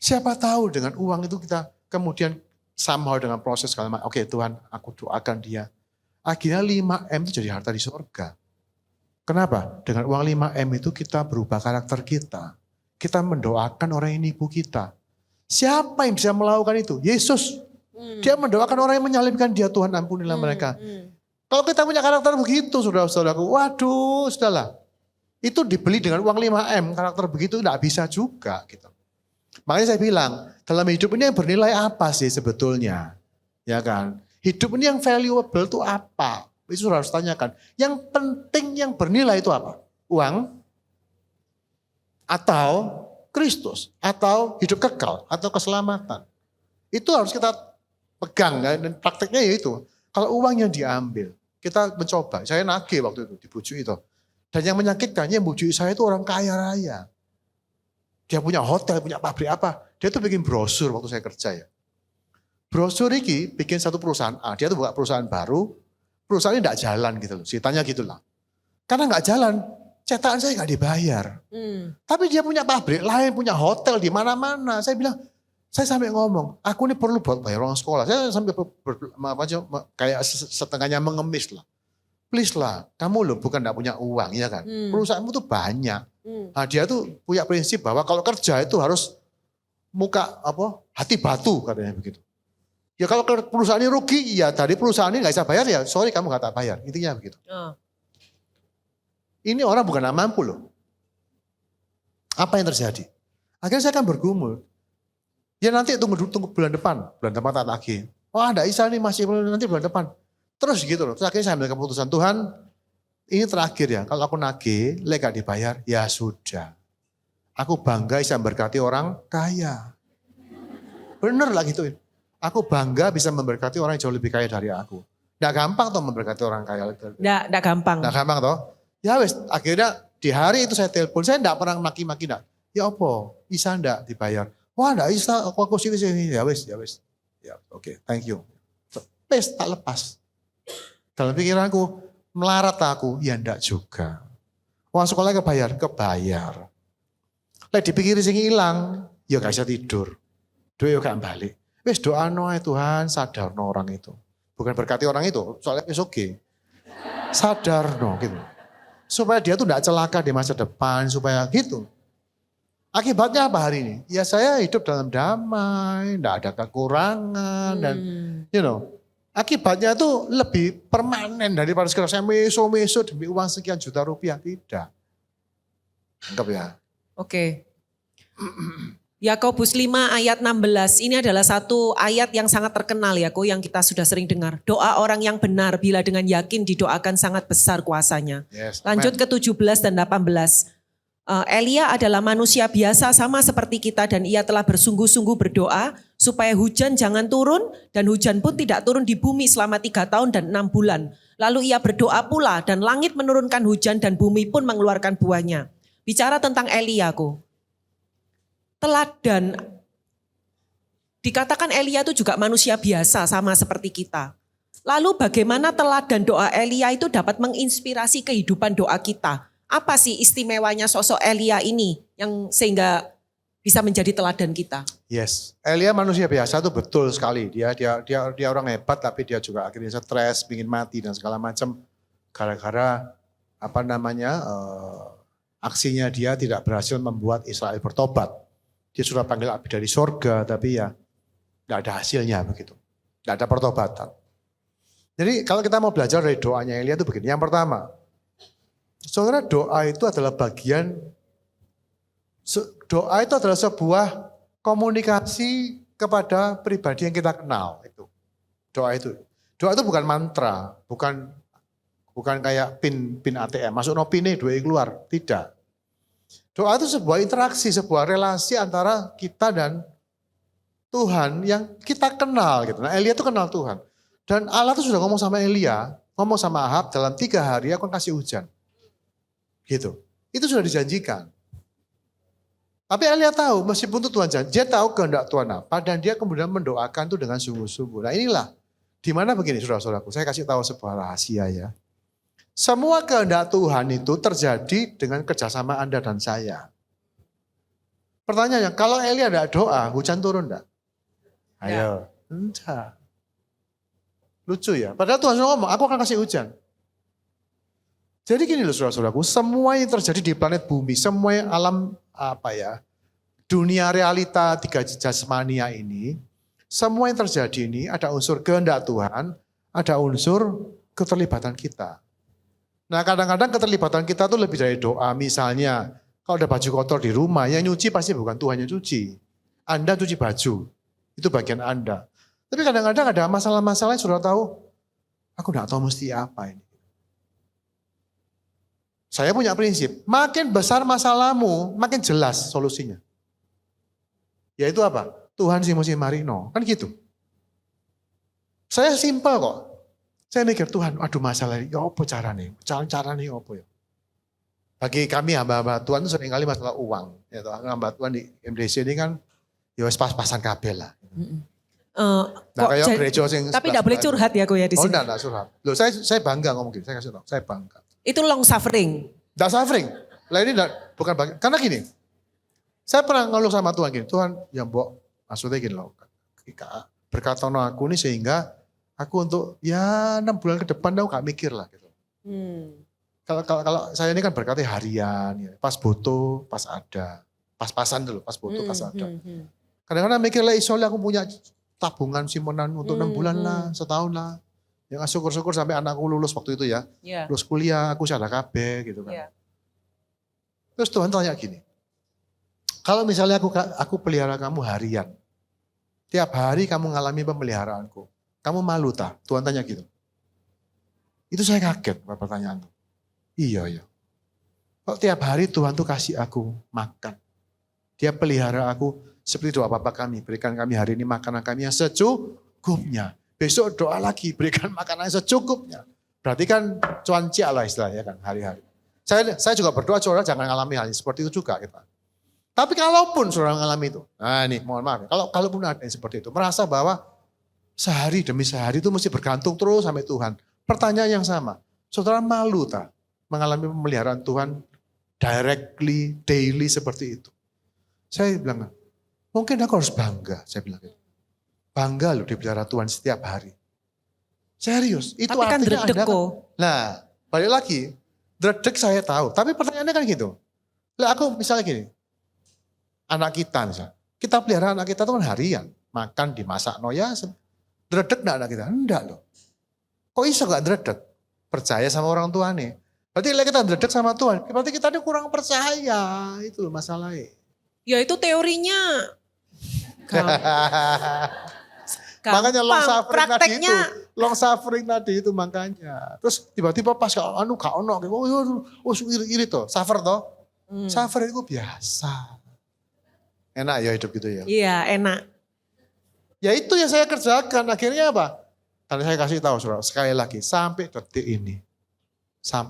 Siapa tahu dengan uang itu kita kemudian somehow dengan proses segala macam. Oke Tuhan, aku doakan dia. Akhirnya 5M itu jadi harta di surga. Kenapa? Dengan uang 5M itu kita berubah karakter kita. Kita mendoakan orang yang nipu kita. Siapa yang bisa melakukan itu? Yesus. Dia mendoakan orang yang menyalibkan dia, Tuhan ampunilah mereka. Kalau kita punya karakter begitu, saudara-saudaraku, waduh, sudahlah. Itu dibeli dengan uang 5M, karakter begitu tidak bisa juga. Gitu. Makanya saya bilang, dalam hidup ini yang bernilai apa sih sebetulnya? Ya kan? Hidup ini yang valuable itu apa? Itu harus tanyakan. Yang penting yang bernilai itu apa? Uang? Atau Kristus? Atau hidup kekal? Atau keselamatan? Itu harus kita pegang. Dan prakteknya ya itu. Kalau uang yang diambil, kita mencoba. Saya nagih waktu itu, dibujuk itu. Dan yang menyakitkannya, yang bujuk saya itu orang kaya raya. Dia punya hotel, punya pabrik apa. Dia tuh bikin brosur waktu saya kerja ya. Brosur ini bikin satu perusahaan A. Dia tuh buka perusahaan baru. Perusahaan ini tidak jalan gitu loh. Ceritanya gitu lah. Karena nggak jalan, cetakan saya nggak dibayar. Tapi dia punya pabrik lain, punya hotel di mana-mana. Saya bilang, saya sampai ngomong, aku ini perlu buat bayar orang sekolah. Saya sampai kayak setengahnya mengemis lah. Please lah, kamu loh bukan gak punya uang ya kan. Perusahaanmu tuh banyak. Nah dia tuh punya prinsip bahwa kalau kerja itu harus hati batu katanya begitu. Ya kalau perusahaan ini rugi, ya tadi perusahaan ini gak bisa bayar ya sorry kamu gak tak bayar. Intinya begitu. Ini orang bukan gak mampu loh. Apa yang terjadi? Akhirnya saya akan bergumul. Ya nanti tunggu bulan depan tak lagi. Wah gak bisa nih masih nanti bulan depan. Terus gitu loh. Terus akhirnya saya ambil keputusan, Tuhan ini terakhir ya. Kalau aku nagih, gak dibayar, ya sudah. Aku bangga bisa memberkati orang kaya. Bener lah gituin. Aku bangga bisa memberkati orang yang jauh lebih kaya dari aku. Nggak gampang toh memberkati orang kaya. Nggak gampang. Nggak gampang toh. Ya wes akhirnya di hari itu saya telepon. Saya nggak pernah maki-maki nggak. Ya apa? Bisa nggak dibayar? Wah nggak bisa. Aku sini. Ya wes. Ya oke, thank you. Wes tak lepas. Dalam pikiranku, melarat aku, ya enggak juga. Uang sekolah kebayar. Lek dipikirin sing hilang, ya gak bisa tidur. Duit ya gak balik. Wis doa noe Tuhan, sadar no orang itu. Bukan berkati orang itu, soalnya it's okay. Sadar no gitu. Supaya dia tuh enggak celaka di masa depan, supaya gitu. Akibatnya apa hari ini? Ya saya hidup dalam damai, enggak ada kekurangan dan akibatnya itu lebih permanen daripada sekarang saya meso demi uang sekian juta rupiah. Tidak. Anggap ya. Oke. Yakobus 5 ayat 16. Ini adalah satu ayat yang sangat terkenal ya, yang kita sudah sering dengar. Doa orang yang benar bila dengan yakin didoakan sangat besar kuasanya. Yes, lanjut ke 17 dan 18. Elia adalah manusia biasa sama seperti kita dan ia telah bersungguh-sungguh berdoa supaya hujan jangan turun dan hujan pun tidak turun di bumi selama 3 tahun dan 6 bulan. Lalu ia berdoa pula dan langit menurunkan hujan dan bumi pun mengeluarkan buahnya. Bicara tentang Elia teladan, dikatakan Elia itu juga manusia biasa sama seperti kita. Lalu bagaimana teladan doa Elia itu dapat menginspirasi kehidupan doa kita? Apa sih istimewanya sosok Elia ini yang sehingga bisa menjadi teladan kita? Yes, Elia manusia biasa itu betul sekali. Dia orang hebat tapi dia juga akhirnya stres, ingin mati dan segala macam gara-gara aksinya dia tidak berhasil membuat Israel bertobat. Dia sudah panggil api dari sorga tapi ya tidak ada hasilnya begitu. Tidak ada pertobatan. Jadi kalau kita mau belajar dari doanya Elia itu begini. Yang pertama, saudara, doa itu adalah sebuah komunikasi kepada pribadi yang kita kenal. Doa itu bukan mantra, bukan kayak pin ATM, masuk no pin duit keluar, tidak. Doa itu sebuah interaksi, sebuah relasi antara kita dan Tuhan yang kita kenal gitu. Nah, Elia itu kenal Tuhan. Dan Allah itu sudah ngomong sama Elia, ngomong sama Ahab, dalam 3 hari aku akan kasih hujan. Gitu. Itu sudah dijanjikan. Tapi Elia tahu, meskipun itu Tuhan janji, dia tahu kehendak Tuhan apa, dan dia kemudian mendoakan itu dengan sungguh-sungguh. Nah inilah, di mana begini saudara-saudaraku, saya kasih tahu sebuah rahasia ya. Semua kehendak Tuhan itu terjadi dengan kerjasama Anda dan saya. Pertanyaannya, kalau Elia tidak doa, hujan turun enggak? Ayo, enggak. Lucu ya, padahal Tuhan sudah ngomong, aku akan kasih hujan. Jadi gini loh saudara-saudaraku, semua yang terjadi di planet bumi, semua yang alam dunia realita tiga jasmania ini, semua yang terjadi ini ada unsur kehendak Tuhan, ada unsur keterlibatan kita. Nah kadang-kadang keterlibatan kita tuh lebih dari doa. Misalnya kalau ada baju kotor di rumah, yang nyuci pasti bukan Tuhan yang cuci. Anda cuci baju, itu bagian Anda. Tapi kadang-kadang ada masalah-masalah yang sudah tahu, aku gak tahu mesti apa ini. Saya punya prinsip, makin besar masalahmu, makin jelas solusinya. Yaitu apa? Tuhan sih mesti marino, kan gitu. Saya simpel kok. Saya mikir Tuhan, aduh masalah ini, ya apa caranya? Caranya apa ya? Bagi kami hamba-hamba Tuhan itu seringkali masalah uang. Ya, hamba Tuhan di MDC ini kan, ya pas-pasan kabel lah. Nah kayak gereja sing tapi tidak boleh curhat ya kok ya di sini. Oh enggak curhat. Loh saya bangga ngomong gitu, saya kasih tahu, saya bangga. Itu long suffering. Enggak suffering. Lah ini bukan bangga. Karena gini, saya pernah ngeluh sama Tuhan gini, Tuhan ya mbok maksudnya gini loh, berkata aku nih sehingga aku untuk ya 6 bulan ke depan aku gak mikir lah gitu. Kalau saya ini kan berkatnya harian, ya. Pas butuh, pas ada. Pas-pasan dulu, pas butuh, pas ada. Kadang-kadang mikir lah isolnya aku punya tabungan simpanan untuk 6 bulan lah, setahun lah. Yang syukur-syukur sampai anakku lulus waktu itu ya. Yeah. Lulus kuliah, aku sadar KB gitu kan. Yeah. Terus Tuhan tanya gini, kalau misalnya aku pelihara kamu harian, tiap hari kamu ngalami pemeliharaanku, kamu malu tak? Tuhan tanya gitu. Itu saya kaget pertanyaan itu. Iya. Kok tiap hari Tuhan tuh kasih aku makan. Dia pelihara aku seperti doa Bapa kami. Berikan kami hari ini makanan kami yang secukupnya. Besok doa lagi, berikan makanan yang secukupnya. Berarti kan cuancia lah istilahnya kan hari-hari. Saya juga berdoa saudara jangan ngalami hal seperti itu juga kita. Tapi kalaupun saudara mengalami itu, nah ini mohon maaf, kalaupun ada yang seperti itu, merasa bahwa sehari demi sehari itu mesti bergantung terus sampai Tuhan. Pertanyaan yang sama, saudara malu tak mengalami pemeliharaan Tuhan directly, daily seperti itu? Saya bilang, mungkin aku harus bangga, saya bilang gitu. Bangga loh dipelihara Tuhan setiap hari. Serius, itu tapi kan artinya dredeg kok. Nah, balik lagi, dredeg saya tahu, tapi pertanyaannya kan gitu. Lah aku misalnya gini, anak kita misalnya, kita pelihara anak kita itu kan harian, makan dimasak, no ya, dredeg enggak anak kita? Enggak loh. Kok iso gak dredeg? Percaya sama orang tua nih. Berarti kalau kita dredeg sama Tuhan, berarti kita ini kurang percaya, itu loh masalahnya. Ya itu teorinya. Makanya long suffering prakteknya. tadi itu. Long suffering tadi itu makanya. Terus tiba-tiba pas gak ono. Oh iri toh. Suffer toh. Suffer itu biasa. Enak ya hidup gitu ya. Iya enak. Ya itu yang saya kerjakan. Akhirnya apa? Dan saya kasih tahu saudara. Sekali lagi. Sampai detik ini. Saya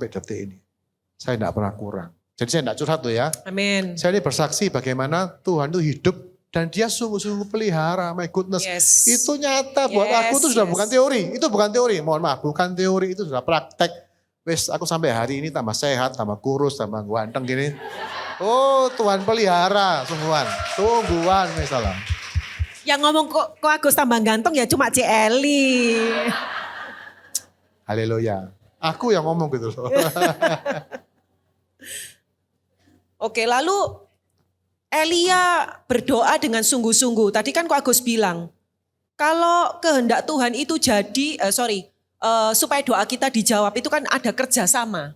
tidak pernah kurang. Jadi saya tidak curhat tuh ya. Amin. Saya ini bersaksi bagaimana Tuhan itu hidup. Dan dia sungguh-sungguh pelihara, my goodness. Yes. Itu nyata buat aku itu sudah bukan teori. Itu bukan teori, mohon maaf. Bukan teori, itu sudah praktek. Wes aku sampai hari ini tambah sehat, tambah kurus, tambah ganteng gini. Oh Tuhan pelihara, sungguhan misalnya. Yang ngomong kok Agus tambah ganteng ya cuma Eli. Haleluya. Aku yang ngomong gitu loh. Oke lalu Elia berdoa dengan sungguh-sungguh. Tadi kan kok Agus bilang, kalau kehendak Tuhan itu jadi, supaya doa kita dijawab itu kan ada kerjasama.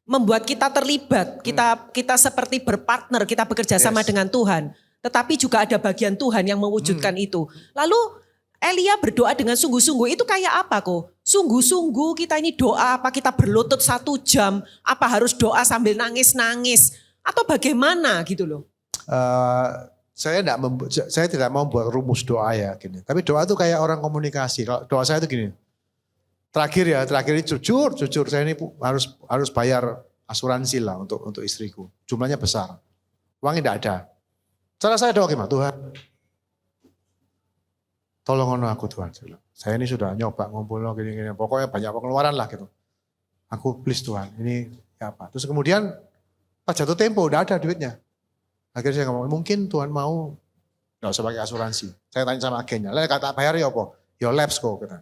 Membuat kita terlibat, kita seperti berpartner, kita bekerja sama dengan Tuhan. Tetapi juga ada bagian Tuhan yang mewujudkan itu. Lalu Elia berdoa dengan sungguh-sungguh, itu kayak apa kok? Sungguh-sungguh kita ini doa, apa kita berlutut 1 jam, apa harus doa sambil nangis-nangis? Atau bagaimana gitu loh? Saya tidak mau buat rumus doa ya gini. Tapi doa itu kayak orang komunikasi. Kalau doa saya itu gini. Terakhir ini jujur saya ini harus bayar asuransi lah untuk istriku. Jumlahnya besar. Uangnya tidak ada. Cara saya doa gimana? Tuhan, tolong aku Tuhan. Saya ini sudah nyoba ngumpul gini. Pokoknya banyak pengeluaran lah gitu. Aku please Tuhan, ini apa? Terus kemudian pas jatuh tempo udah ada duitnya. Akhirnya saya ngomong, mungkin Tuhan mau gak usah pakai asuransi. Saya tanya sama agennya, lah kata bayar ya apa? Ya labs kok. Kata.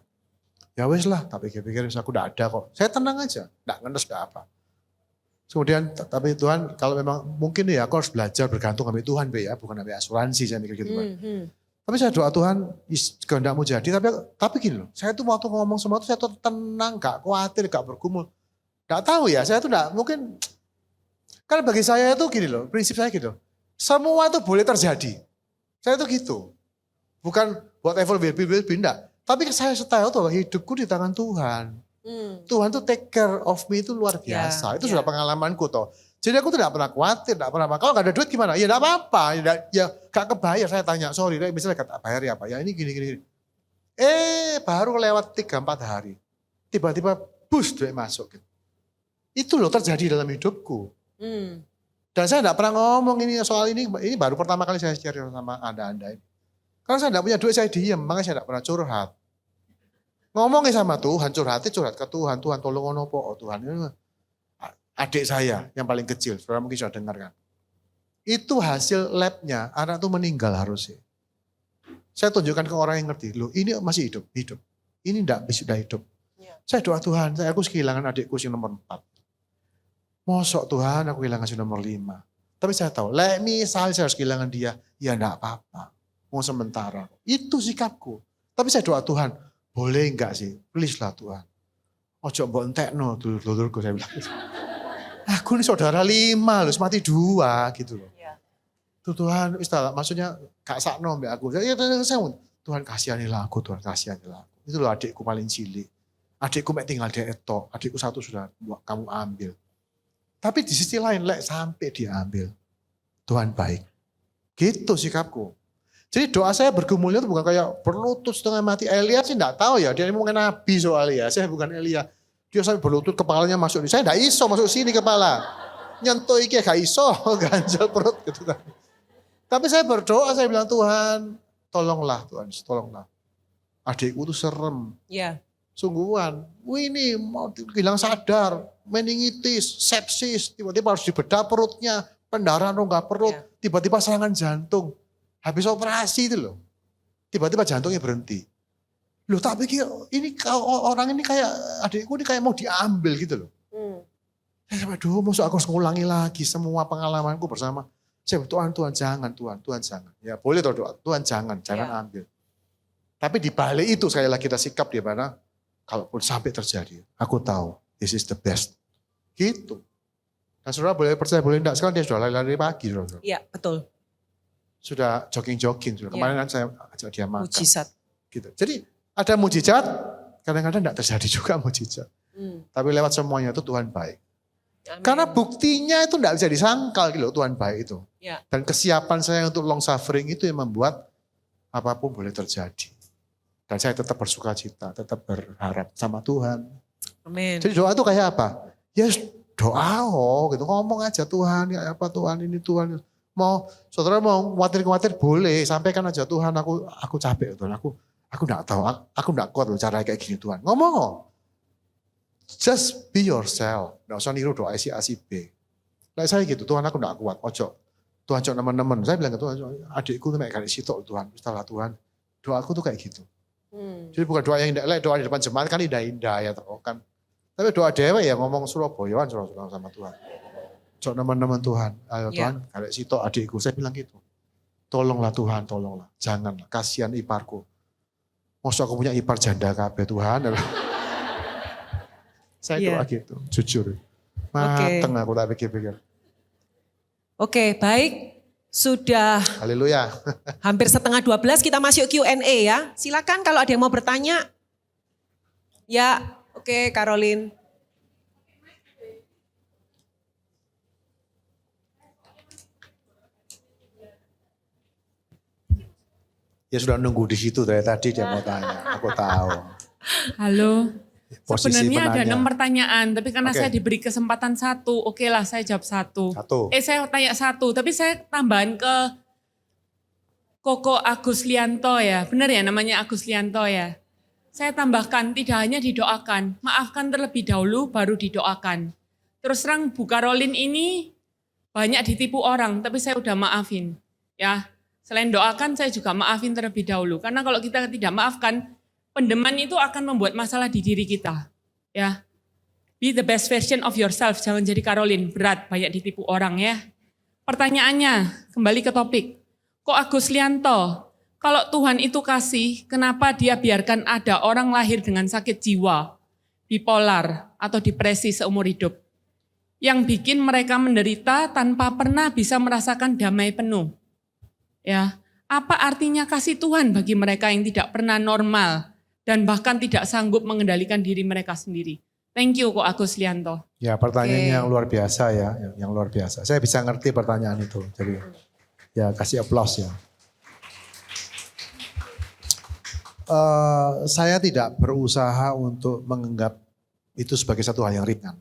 Ya wes lah, tapi pikir-pikir aku udah ada kok. Saya tenang aja, enggak ngenes enggak apa. Kemudian tapi Tuhan kalau memang mungkin ya aku harus belajar bergantung sama Tuhan Be ya, bukan sama asuransi saya mikir gitu Pak. Tapi saya doa Tuhan kehendakmu jadi, tapi gini loh, saya tuh waktu ngomong semua tuh saya tuh tenang, gak khawatir, gak bergumul. Gak tahu ya, saya tuh gak mungkin, karena bagi saya itu gini loh, prinsip saya gitu, semua itu boleh terjadi. Saya tuh gitu, bukan whatever will be, enggak. Tapi saya tahu tuh hidupku di tangan Tuhan. Tuhan tuh take care of me itu luar biasa, itu sudah pengalamanku toh. Jadi aku tidak pernah khawatir, tidak pernah. Kalau nggak ada duit gimana? Ya tidak apa-apa. Ya gak kebayar. Saya tanya, sorry, misalnya kata bayar ya Pak. Ya ini gini. Baru lewat 3-4 hari. Tiba-tiba bus duit masuk. Gitu. Itu loh terjadi dalam hidupku. Dan saya tidak pernah ngomong ini soal ini. Ini baru pertama kali saya share sama Anda ini. Karena saya tidak punya duit, saya diem. Makanya saya tidak pernah curhat. Ngomongin sama Tuhan, curhat ke Tuhan. Tuhan tolong ngono po, Tuhan. Adik saya yang paling kecil, saudara mungkin sudah dengar kan. Itu hasil labnya, anak itu meninggal harusnya. Saya tunjukkan ke orang yang ngerti, loh ini masih hidup. Ini enggak sudah hidup. Saya doa Tuhan, aku kehilangan adikku yang nomor 4. Mosok Tuhan aku kehilangan yang nomor 5. Tapi saya tahu, misal saya harus kehilangan dia, ya enggak apa-apa. Mau sementara. Itu sikapku. Tapi saya doa Tuhan, boleh enggak sih? Please lah Tuhan. Ojo mbok entekno dulurku saya bilang. Aku ini saudara 5 loh, mati 2 gitu loh. Tuh Tuhan, maksudnya gak sakno mbak aku. Ya, Tuhan kasihanilah aku, Tuhan kasihanilah aku. Itu loh adikku paling cilik. Adikku tinggal di Eto, adikku 1 sudah kamu ambil. Tapi di sisi lain, sampai dia ambil. Tuhan baik. Gitu sikapku. Jadi doa saya bergumulnya itu bukan kayak berlutut setengah mati. Elia sih enggak tahu ya, dia mungkin nabi soalnya. Saya bukan Elia. Dia sampai berlutut kepalanya masuk di saya, enggak iso masuk sini kepala. Nyentuh iki gak iso, ganjel perut gitu kan. Tapi saya berdoa, saya bilang Tuhan, tolonglah Tuhan, tolonglah. Adikku tuh serem. Iya. Sungguhan. Wih ini mau hilang sadar, meningitis, sepsis, tiba-tiba harus dibedah perutnya, pendarahan rongga perut, tiba-tiba serangan jantung. Habis operasi itu loh. Tiba-tiba jantungnya berhenti. Loh tapi ini orang ini kayak adikku ini kayak mau diambil gitu loh. Saya aduh maksud aku harus ngulangi lagi semua pengalamanku bersama. Saya Tuhan jangan. Ya boleh toh doa, Tuhan jangan ambil. Tapi di balik itu sekali lagi kita sikap di mana kalaupun sampai terjadi, aku tahu this is the best. Gitu. Dan saudara boleh percaya boleh enggak, sekarang dia sudah lari-lari pagi saudara. Iya betul. Sudah jogging. Kemarin kan saya ajak dia makan. Mujizat. Gitu. Jadi ada mujizat, kadang-kadang tidak terjadi juga mujizat. Tapi lewat semuanya itu Tuhan baik. Amin. Karena buktinya itu tidak bisa disangkal gitu Tuhan baik itu. Ya. Dan kesiapan saya untuk long suffering itu yang membuat apapun boleh terjadi. Dan saya tetap bersuka cita, tetap berharap sama Tuhan. Amin. Jadi doa itu kayak apa? Ya doa gitu, ngomong aja Tuhan, ya apa Tuhan ini Tuhan. Saudara mau khawatir boleh, sampaikan aja Tuhan aku capek Tuhan, aku enggak tahu, aku enggak kuat loh cara kayak gini Tuhan. Ngomong. Just be yourself. Enggak usah niru doa si A si B. Kayak saya gitu, Tuhan aku enggak kuat. Tuhan cok teman-teman. Saya bilang ke Tuhan, adikku tuh kayak kali sitok Tuhan. Setelah Tuhan, doaku tuh kayak gitu. Jadi bukan doa yang indah, doa di depan jemaat kan indah-indah ya kan. Tapi doa dewa ya ngomong Surabayaan sama Tuhan. Cok teman-teman Tuhan, ayo Tuhan, kali sitok adikku. Saya bilang gitu. Tolonglah Tuhan, tolonglah. Janganlah, kasihan iparku. Masa aku punya ipar janda kabeh Tuhan. Saya doa gitu, jujur. Mateng aku tak pikir-pikir. Oke, baik. Sudah Haleluya. hampir setengah 12 kita masuk Q&A ya. Silakan kalau ada yang mau bertanya. Ya, oke Caroline. Ya sudah nunggu di situ dari tadi dia mau tanya. Aku tahu. Halo. Posisi Sebenarnya ada penanya. 6 pertanyaan, tapi karena Oke. saya diberi kesempatan 1, oke lah saya jawab 1. Saya tanya 1, tapi saya tambahan ke Koko Agus Lianto ya. Benar ya namanya Agus Lianto ya. Saya tambahkan tidak hanya didoakan, maafkan terlebih dahulu baru didoakan. Terus terang Bu Caroline ini banyak ditipu orang, tapi saya udah maafin. Ya, selain doakan saya juga maafin terlebih dahulu. Karena kalau kita tidak maafkan, Pendeman itu akan membuat masalah di diri kita. Ya, be the best version of yourself. Jangan jadi Caroline, berat, banyak ditipu orang ya. Pertanyaannya, kembali ke topik. Kok Agus Lianto, kalau Tuhan itu kasih, kenapa dia biarkan ada orang lahir dengan sakit jiwa, bipolar, atau depresi seumur hidup? Yang bikin mereka menderita tanpa pernah bisa merasakan damai penuh. Ya, apa artinya kasih Tuhan bagi mereka yang tidak pernah normal dan bahkan tidak sanggup mengendalikan diri mereka sendiri? Thank you kok Agus Lianto. Ya pertanyaannya yang luar biasa ya, yang luar biasa. Saya bisa ngerti pertanyaan itu, jadi ya kasih aplaus ya. Saya tidak berusaha untuk menganggap itu sebagai satu hal yang ringan.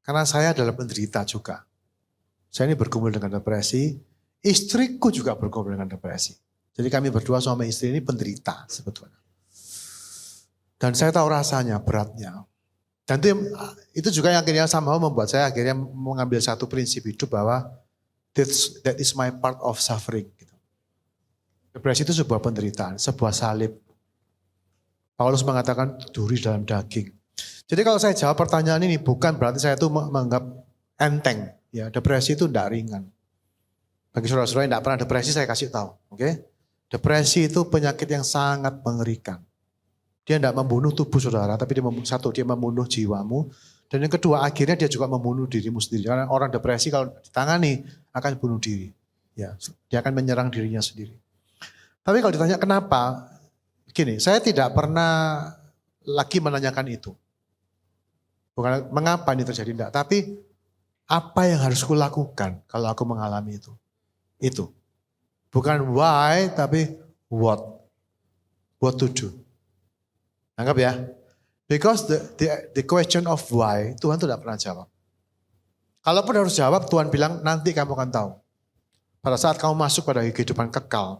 Karena saya adalah penderita juga. Saya ini bergumul dengan depresi, istriku juga bergumul dengan depresi. Jadi kami berdua suami istri ini penderita sebetulnya. Dan saya tahu rasanya, beratnya. Dan itu juga yang akhirnya somehow membuat saya akhirnya mengambil satu prinsip hidup bahwa that is my part of suffering. Gitu. Depresi itu sebuah penderitaan, sebuah salib. Paulus mengatakan duri dalam daging. Jadi kalau saya jawab pertanyaan ini bukan berarti saya itu menganggap enteng. Ya, depresi itu tidak ringan. Bagi saudara-saudara yang tidak pernah depresi saya kasih tahu. Oke? Depresi itu penyakit yang sangat mengerikan. Dia tidak membunuh tubuh saudara, tapi dia membunuh jiwamu. Dan yang kedua akhirnya dia juga membunuh dirimu sendiri. Karena orang depresi kalau ditangani akan bunuh diri. Ya, dia akan menyerang dirinya sendiri. Tapi kalau ditanya kenapa, gini, saya tidak pernah lagi menanyakan itu. Bukan mengapa ini terjadi, enggak. Tapi apa yang harus kulakukan kalau aku mengalami itu. Itu. Bukan why, tapi what. What to do. Anggap ya. Because the question of why, Tuhan tidak pernah jawab. Kalaupun harus jawab, Tuhan bilang nanti kamu akan tahu. Pada saat kamu masuk pada kehidupan kekal,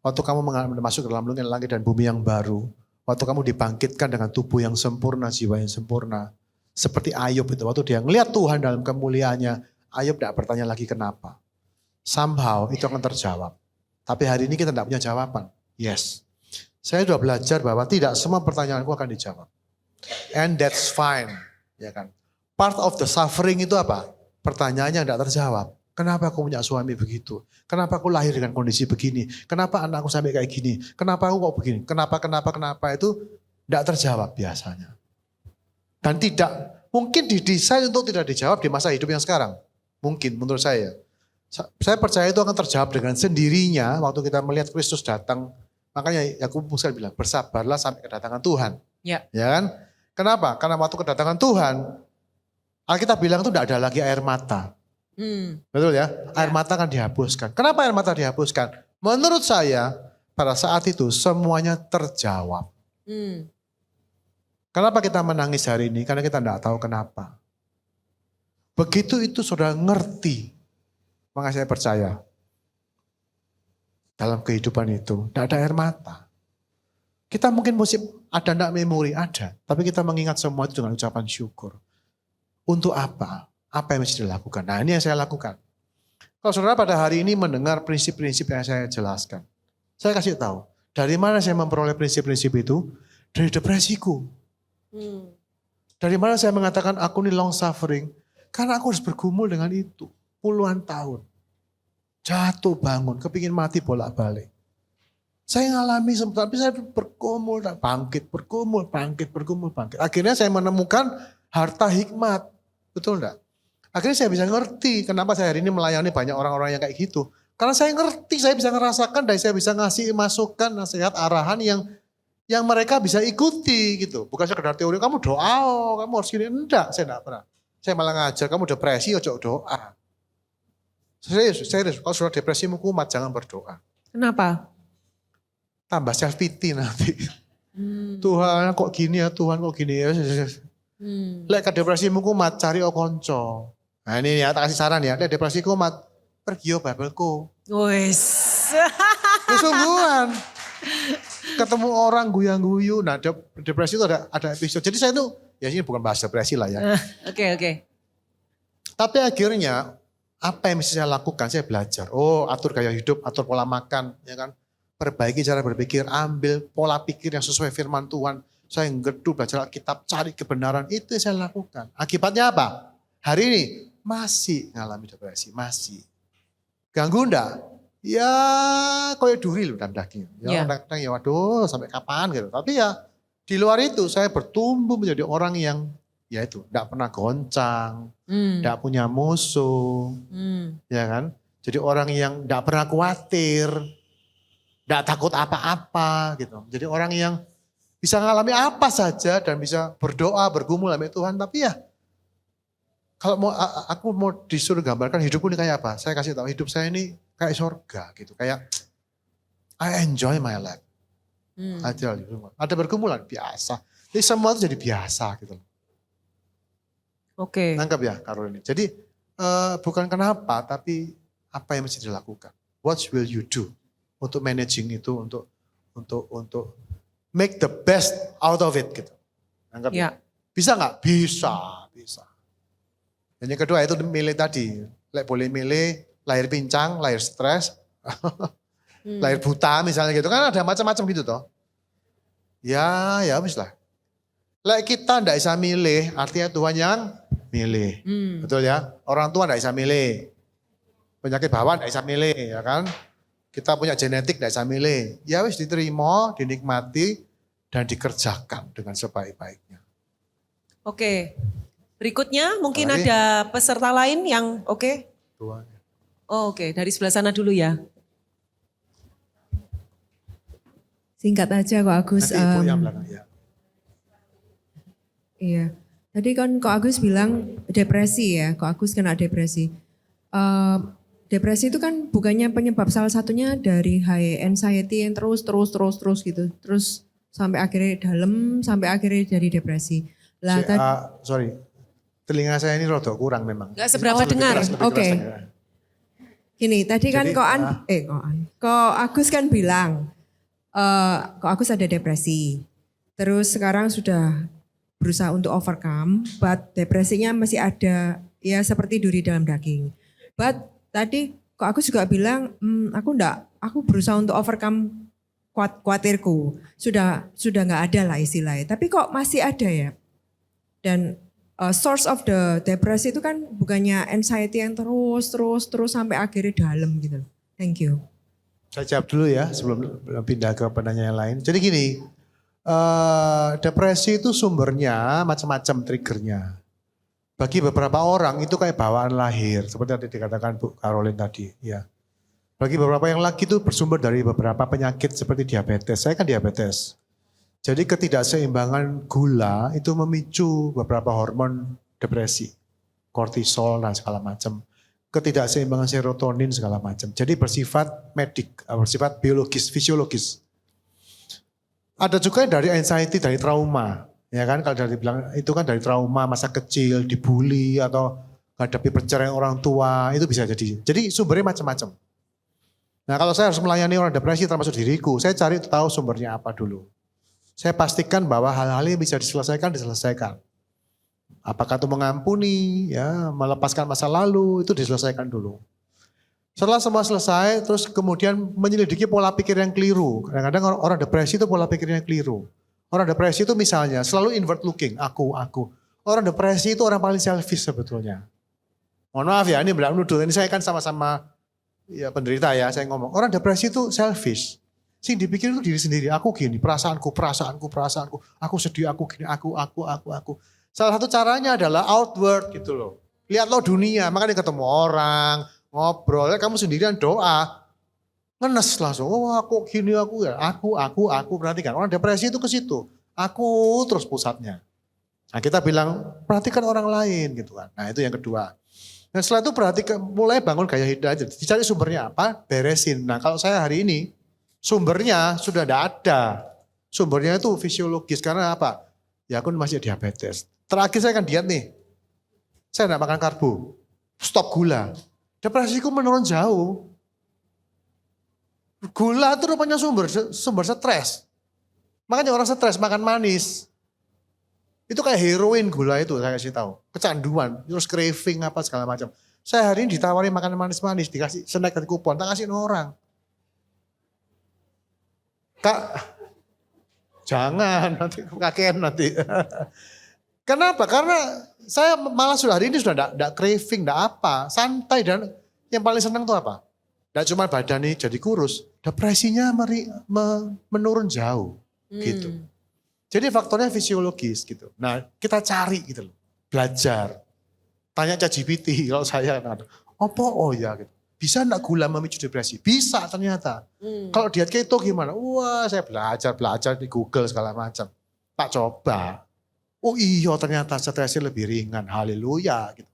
waktu kamu masuk ke dalam langit dan bumi yang baru, waktu kamu dibangkitkan dengan tubuh yang sempurna, jiwa yang sempurna, seperti Ayub itu, waktu dia ngelihat Tuhan dalam kemuliaannya, Ayub tidak bertanya lagi kenapa. Somehow itu akan terjawab. Tapi hari ini kita tidak punya jawaban. Yes. Saya sudah belajar bahwa tidak semua pertanyaanku akan dijawab. And that's fine. Ya kan? Part of the suffering itu apa? Pertanyaannya tidak terjawab. Kenapa aku punya suami begitu? Kenapa aku lahir dengan kondisi begini? Kenapa anakku sampai kayak gini? Kenapa aku kok begini? Kenapa itu tidak terjawab biasanya. Dan tidak, mungkin didesain untuk tidak dijawab di masa hidup yang sekarang. Mungkin menurut saya. Saya percaya itu akan terjawab dengan sendirinya waktu kita melihat Kristus datang. Makanya Yakobus bilang, bersabarlah sampai kedatangan Tuhan. Ya. Ya kan? Kenapa? Karena waktu kedatangan Tuhan, Alkitab bilang itu tidak ada lagi air mata. Betul ya? Air mata akan dihapuskan. Kenapa air mata dihapuskan? Menurut saya, pada saat itu semuanya terjawab. Kenapa kita menangis hari ini? Karena kita tidak tahu kenapa. Begitu itu sudah ngerti. Makanya saya percaya. Dalam kehidupan itu, tidak ada air mata. Kita mungkin ada tidak memori? Ada. Tapi kita mengingat semua itu dengan ucapan syukur. Untuk apa? Apa yang mesti dilakukan? Nah ini yang saya lakukan. Kalau saudara pada hari ini mendengar prinsip-prinsip yang saya jelaskan. Saya kasih tahu. Dari mana saya memperoleh prinsip-prinsip itu? Dari depresiku. Dari mana saya mengatakan aku ini long suffering? Karena aku harus bergumul dengan itu. Puluhan tahun. Jatuh bangun, kepingin mati bolak-balik. Saya ngalami sebentar, tapi saya bergumul, bangkit, bergumul, bangkit. Akhirnya saya menemukan harta hikmat. Betul enggak? Akhirnya saya bisa ngerti kenapa saya hari ini melayani banyak orang-orang yang kayak gitu. Karena saya ngerti, saya bisa ngerasakan dan saya bisa ngasih masukan, nasihat, arahan yang mereka bisa ikuti gitu. Bukan sekedar teori, kamu doa, kamu harus gini. Enggak, saya enggak pernah. Saya malah ngajar, kamu depresi, ojo doa. Serius. Kalau sudah depresimu kumat, jangan berdoa. Kenapa? Tambah self pity nanti. Tuhan kok gini ya, Tuhan kok gini ya. Lek depresimu kumat, cari konco. Nah ini ya, tak kasih saran ya. Lek depresi kumat, pergi yo Babelku. Wes. Kesungguhan. Ketemu orang guyang-guyu. Nah depresi itu ada episode. Jadi saya tuh, ya ini bukan bahas depresi lah ya. Oke. Tapi akhirnya, apa yang mesti saya lakukan? Saya belajar. Oh, atur gaya hidup, atur pola makan, ya kan? perbaiki cara berpikir, ambil pola pikir yang sesuai firman Tuhan. Saya ngeduh, belajar Alkitab, cari kebenaran, itu yang saya lakukan. Akibatnya apa? Hari ini masih ngalami depresi, masih. Ganggu enggak? Ya kayak duri loh dalam daging. Ya kadang-kadang ya waduh sampai kapan gitu. Tapi ya di luar itu saya bertumbuh menjadi orang yang ya itu enggak pernah goncang, enggak punya musuh, ya kan? Jadi orang yang enggak pernah khawatir, enggak takut apa-apa gitu. Jadi orang yang bisa mengalami apa saja dan bisa berdoa, bergumul sama Tuhan. Tapi ya kalau aku mau disuruh gambarkan hidupku ini kayak apa? Saya kasih tahu hidup saya ini kayak surga gitu. Kayak I enjoy my life. Ada bergumulan biasa. Jadi semua itu jadi biasa gitu. Oke. Nangkep ya Karolini. Jadi bukan kenapa tapi apa yang mesti dilakukan. What will you do untuk managing itu, untuk make the best out of it gitu. Nangkep ya? Bisa nggak? Bisa. Dan yang kedua itu milih tadi. Boleh milih lahir pincang, lahir stres, lahir buta misalnya gitu. Kan ada macam-macam gitu toh. Ya wis lah. Kita nggak bisa milih, artinya Tuhan yang milih. Betul ya? Orang tua nggak bisa milih. Penyakit bawaan nggak bisa milih ya kan. Kita punya genetik nggak bisa milih. Ya wis diterima, dinikmati, dan dikerjakan dengan sebaik-baiknya. Oke. Berikutnya mungkin ada peserta lain yang oke? Oh, oke, dari sebelah sana dulu ya. Singkat aja kok Agus. Nanti Ibu yang belakang ya. Iya. Tadi kan kok Agus bilang depresi ya. Kok Agus kena depresi. Depresi itu kan bukannya penyebab salah satunya dari high anxiety yang terus gitu. Terus sampai akhirnya dalam, sampai akhirnya jadi depresi. Lah Sorry, telinga saya ini rodok kurang memang. Gak seberapa dengar. Oke. Gini, tadi kan kok Agus kan bilang, kok Agus ada depresi. Terus sekarang sudah berusaha untuk overcome, but depresinya masih ada, ya seperti duri dalam daging. But tadi kok Agus juga bilang, aku berusaha untuk overcome khawatirku. Sudah nggak ada lah istilahnya. Tapi kok masih ada ya? Dan source of the depresi itu kan bukannya anxiety yang terus sampai akhirnya dalam gitu. Thank you. Saya jawab dulu ya sebelum pindah ke penanya yang lain. Jadi gini, depresi itu sumbernya macam-macam triggernya. Bagi beberapa orang itu kayak bawaan lahir, seperti yang dikatakan Bu Caroline tadi. Ya. Bagi beberapa yang lagi itu bersumber dari beberapa penyakit seperti diabetes. Saya kan diabetes. Jadi ketidakseimbangan gula itu memicu beberapa hormon depresi. Kortisol dan segala macam. Ketidakseimbangan serotonin segala macam. Jadi bersifat medik, bersifat biologis, fisiologis. Ada juga dari anxiety, dari trauma. Ya kan kalau dari bilang itu kan dari trauma masa kecil, dibully atau menghadapi perceraian orang tua, itu bisa jadi. Jadi sumbernya macam-macam. Nah kalau saya harus melayani orang depresi termasuk diriku, saya cari tahu sumbernya apa dulu. Saya pastikan bahwa hal-hal yang bisa diselesaikan. Apakah itu mengampuni, ya, melepaskan masa lalu, itu diselesaikan dulu. Setelah semua selesai, terus kemudian menyelidiki pola pikir yang keliru. Kadang-kadang orang depresi itu pola pikir yang keliru. Orang depresi itu misalnya selalu inward looking, aku. Orang depresi itu orang paling selfish sebetulnya. Mohon maaf ya, ini belakang nuduh, ini saya kan sama-sama ya penderita ya, saya ngomong. Orang depresi itu selfish. Sing dipikir itu diri sendiri, aku gini, perasaanku, aku sedih, aku gini, aku. Salah satu caranya adalah outward gitu loh. Lihat lo dunia, makanya ketemu orang, ngobrol, kamu sendirian doa. Ngenes langsung, oh aku gini, aku. Perhatikan, orang depresi itu ke situ. Aku terus pusatnya. Nah kita bilang, perhatikan orang lain gitu kan. Nah itu yang kedua. Dan setelah itu perhatikan, mulai bangun gaya hidup aja. Dicari sumbernya apa, beresin. Nah kalau saya hari ini, sumbernya sudah tidak ada. Sumbernya itu fisiologis, karena apa? Ya aku masih diabetes. Terakhir saya kan diet nih. Saya tidak makan karbo. Stop gula. Depresiku menurun jauh. Gula itu rupanya sumber stres. Makanya orang stres makan manis. Itu kayak heroin gula itu saya kasih tahu. Kecanduan, terus craving apa segala macam. Saya hari ini ditawari makan manis-manis, dikasih snack dari kupon, tak kasih orang. Kak, jangan nanti kakean nanti. Kenapa? Karena saya malah sudah hari ini sudah enggak craving, enggak apa. Santai dan yang paling senang tuh apa? Enggak cuma badan ini jadi kurus, depresinya menurun jauh gitu. Jadi faktornya fisiologis gitu. Nah kita cari gitu loh, belajar. Tanya ChatGPT kalau saya, oh ya gitu. Bisa enggak gula memicu depresi? Bisa ternyata. Kalau diet keto gimana? Wah saya belajar di Google segala macam. Tak coba. Oh iya ternyata stresnya lebih ringan. Haleluya gitu.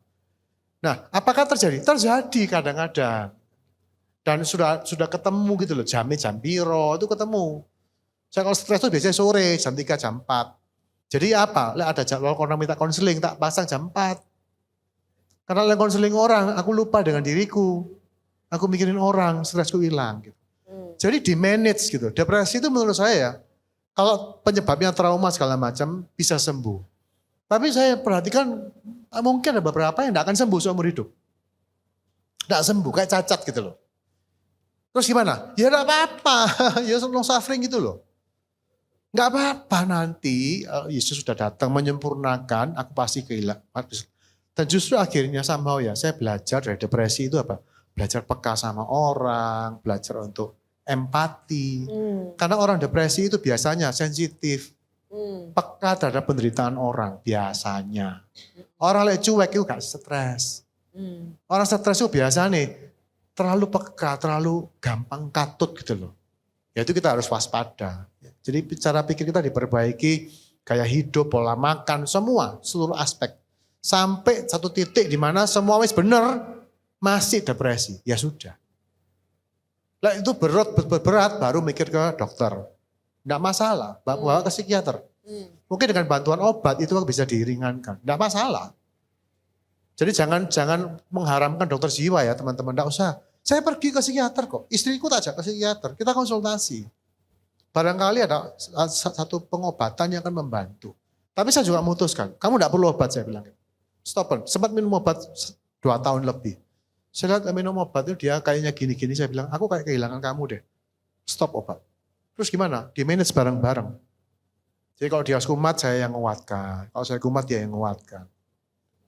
Nah apakah terjadi? Terjadi kadang-kadang. Dan sudah ketemu gitu loh. Jam piro itu ketemu. Saya kalau stres itu biasanya sore jam 3 jam 4. Jadi apa? Ada jadwal orang minta konseling tak pasang jam 4. Karena yang konseling orang aku lupa dengan diriku. Aku mikirin orang, stresku hilang gitu. Jadi di manage gitu. Depresi itu menurut saya ya, kalau penyebabnya trauma segala macam bisa sembuh. Tapi saya perhatikan mungkin ada beberapa yang tidak akan sembuh seumur hidup. Tidak sembuh, kayak cacat gitu loh. Terus gimana? Ya tidak apa-apa, ya long suffering gitu loh. Enggak apa-apa nanti Yesus sudah datang menyempurnakan, aku pasti kehilangan. Dan justru akhirnya somehow ya saya belajar dari depresi itu apa? Belajar peka sama orang, belajar untuk empati. Karena orang depresi itu biasanya sensitif, peka terhadap penderitaan orang biasanya. Orang yang cuek itu gak stres. Orang stres itu biasa nih terlalu peka, terlalu gampang katut gitu loh. Ya itu kita harus waspada. Jadi cara pikir kita diperbaiki, gaya hidup, pola makan, semua, seluruh aspek. Sampai satu titik di mana semua wis bener, masih depresi, ya sudah. Lah itu berat baru mikir ke dokter. Enggak masalah, bawa ke psikiater. Mungkin dengan bantuan obat itu bisa diringankan, enggak masalah. Jadi jangan mengharamkan dokter jiwa ya teman-teman, enggak usah. Saya pergi ke psikiater kok, istriku tak ajak ke psikiater, kita konsultasi. Barangkali ada satu pengobatan yang akan membantu. Tapi saya juga memutuskan, kamu enggak perlu obat saya bilang. Stop, sempat minum obat 2 tahun lebih. Saya lihat minum obat itu dia kayaknya gini-gini, saya bilang aku kayak kehilangan kamu deh. Stop obat. Terus gimana? Di manage bareng-bareng. Jadi kalau dia kumat saya yang menguatkan. Kalau saya kumat dia yang menguatkan.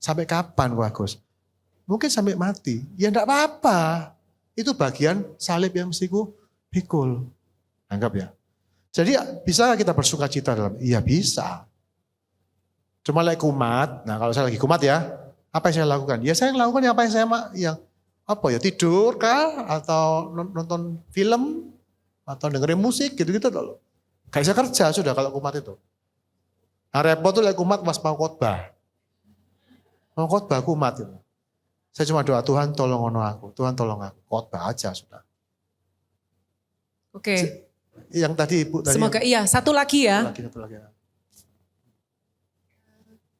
Sampai kapan Agus? Mungkin sampai mati. Ya enggak apa-apa. Itu bagian salib yang mesti ku pikul. Anggap ya. Jadi bisa kita bersuka cita dalam? Iya bisa. Cuma lagi kumat. Nah kalau saya lagi kumat ya. Apa yang saya lakukan? Ya saya lakukan apa yang saya tidur kah atau nonton film atau dengerin musik gitu-gitu loh. Gak bisa kerja sudah kalau kumat itu. Nah repot tuh lagi kumat pas mau khotbah. Mau khotbah kumat itu. Saya cuma doa Tuhan tolong aku, Tuhan tolong aku. Khotbah aja sudah. Oke. Yang tadi Ibu tadi. Semoga iya, satu lagi ya. Satu lagi.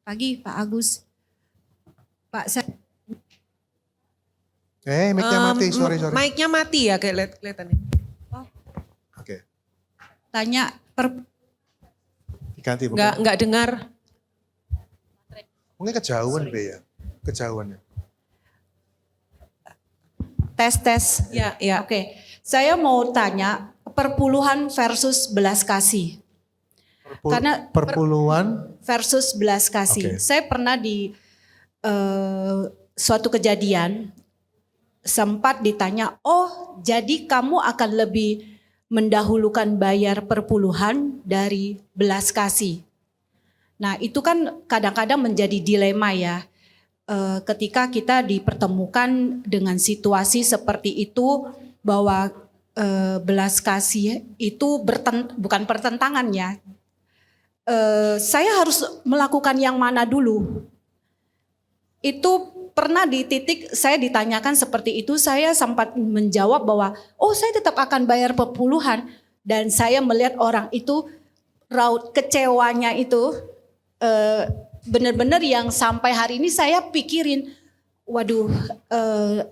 Pagi Pak Agus. Pak saya Mic-nya mati, sorry. Mic-nya mati ya kayak kelihatannya. Oke. tanya Diganti. Enggak dengar. Mungkin kejauhan Be ya. Kejauhannya. Tes. Ya. Oke. Saya mau tanya perpuluhan versus belas kasih. Karena perpuluhan versus belas kasih. Okay. Saya pernah di suatu kejadian sempat ditanya, oh jadi kamu akan lebih mendahulukan bayar perpuluhan dari belas kasih. Nah itu kan kadang-kadang menjadi dilema ya. Ketika kita dipertemukan dengan situasi seperti itu bahwa belas kasih itu bukan pertentangan ya. Saya harus melakukan yang mana dulu? Itu pernah di titik saya ditanyakan seperti itu, saya sempat menjawab bahwa oh saya tetap akan bayar perpuluhan, dan saya melihat orang itu raut kecewanya itu benar-benar yang sampai hari ini saya pikirin, waduh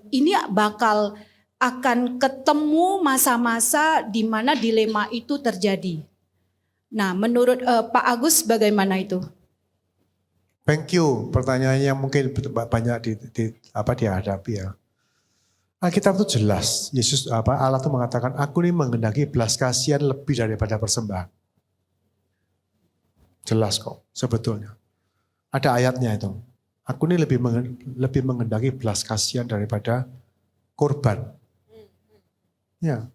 ini bakal akan ketemu masa-masa di mana dilema itu terjadi. Nah menurut Pak Agus bagaimana itu? Thank you. Pertanyaannya mungkin banyak dihadapi ya. Alkitab itu jelas, Allah tuh mengatakan, aku ini menghendaki belas kasihan lebih daripada persembahan. Jelas kok sebetulnya. Ada ayatnya itu. Aku ini lebih menghendaki belas kasihan daripada korban. Ya.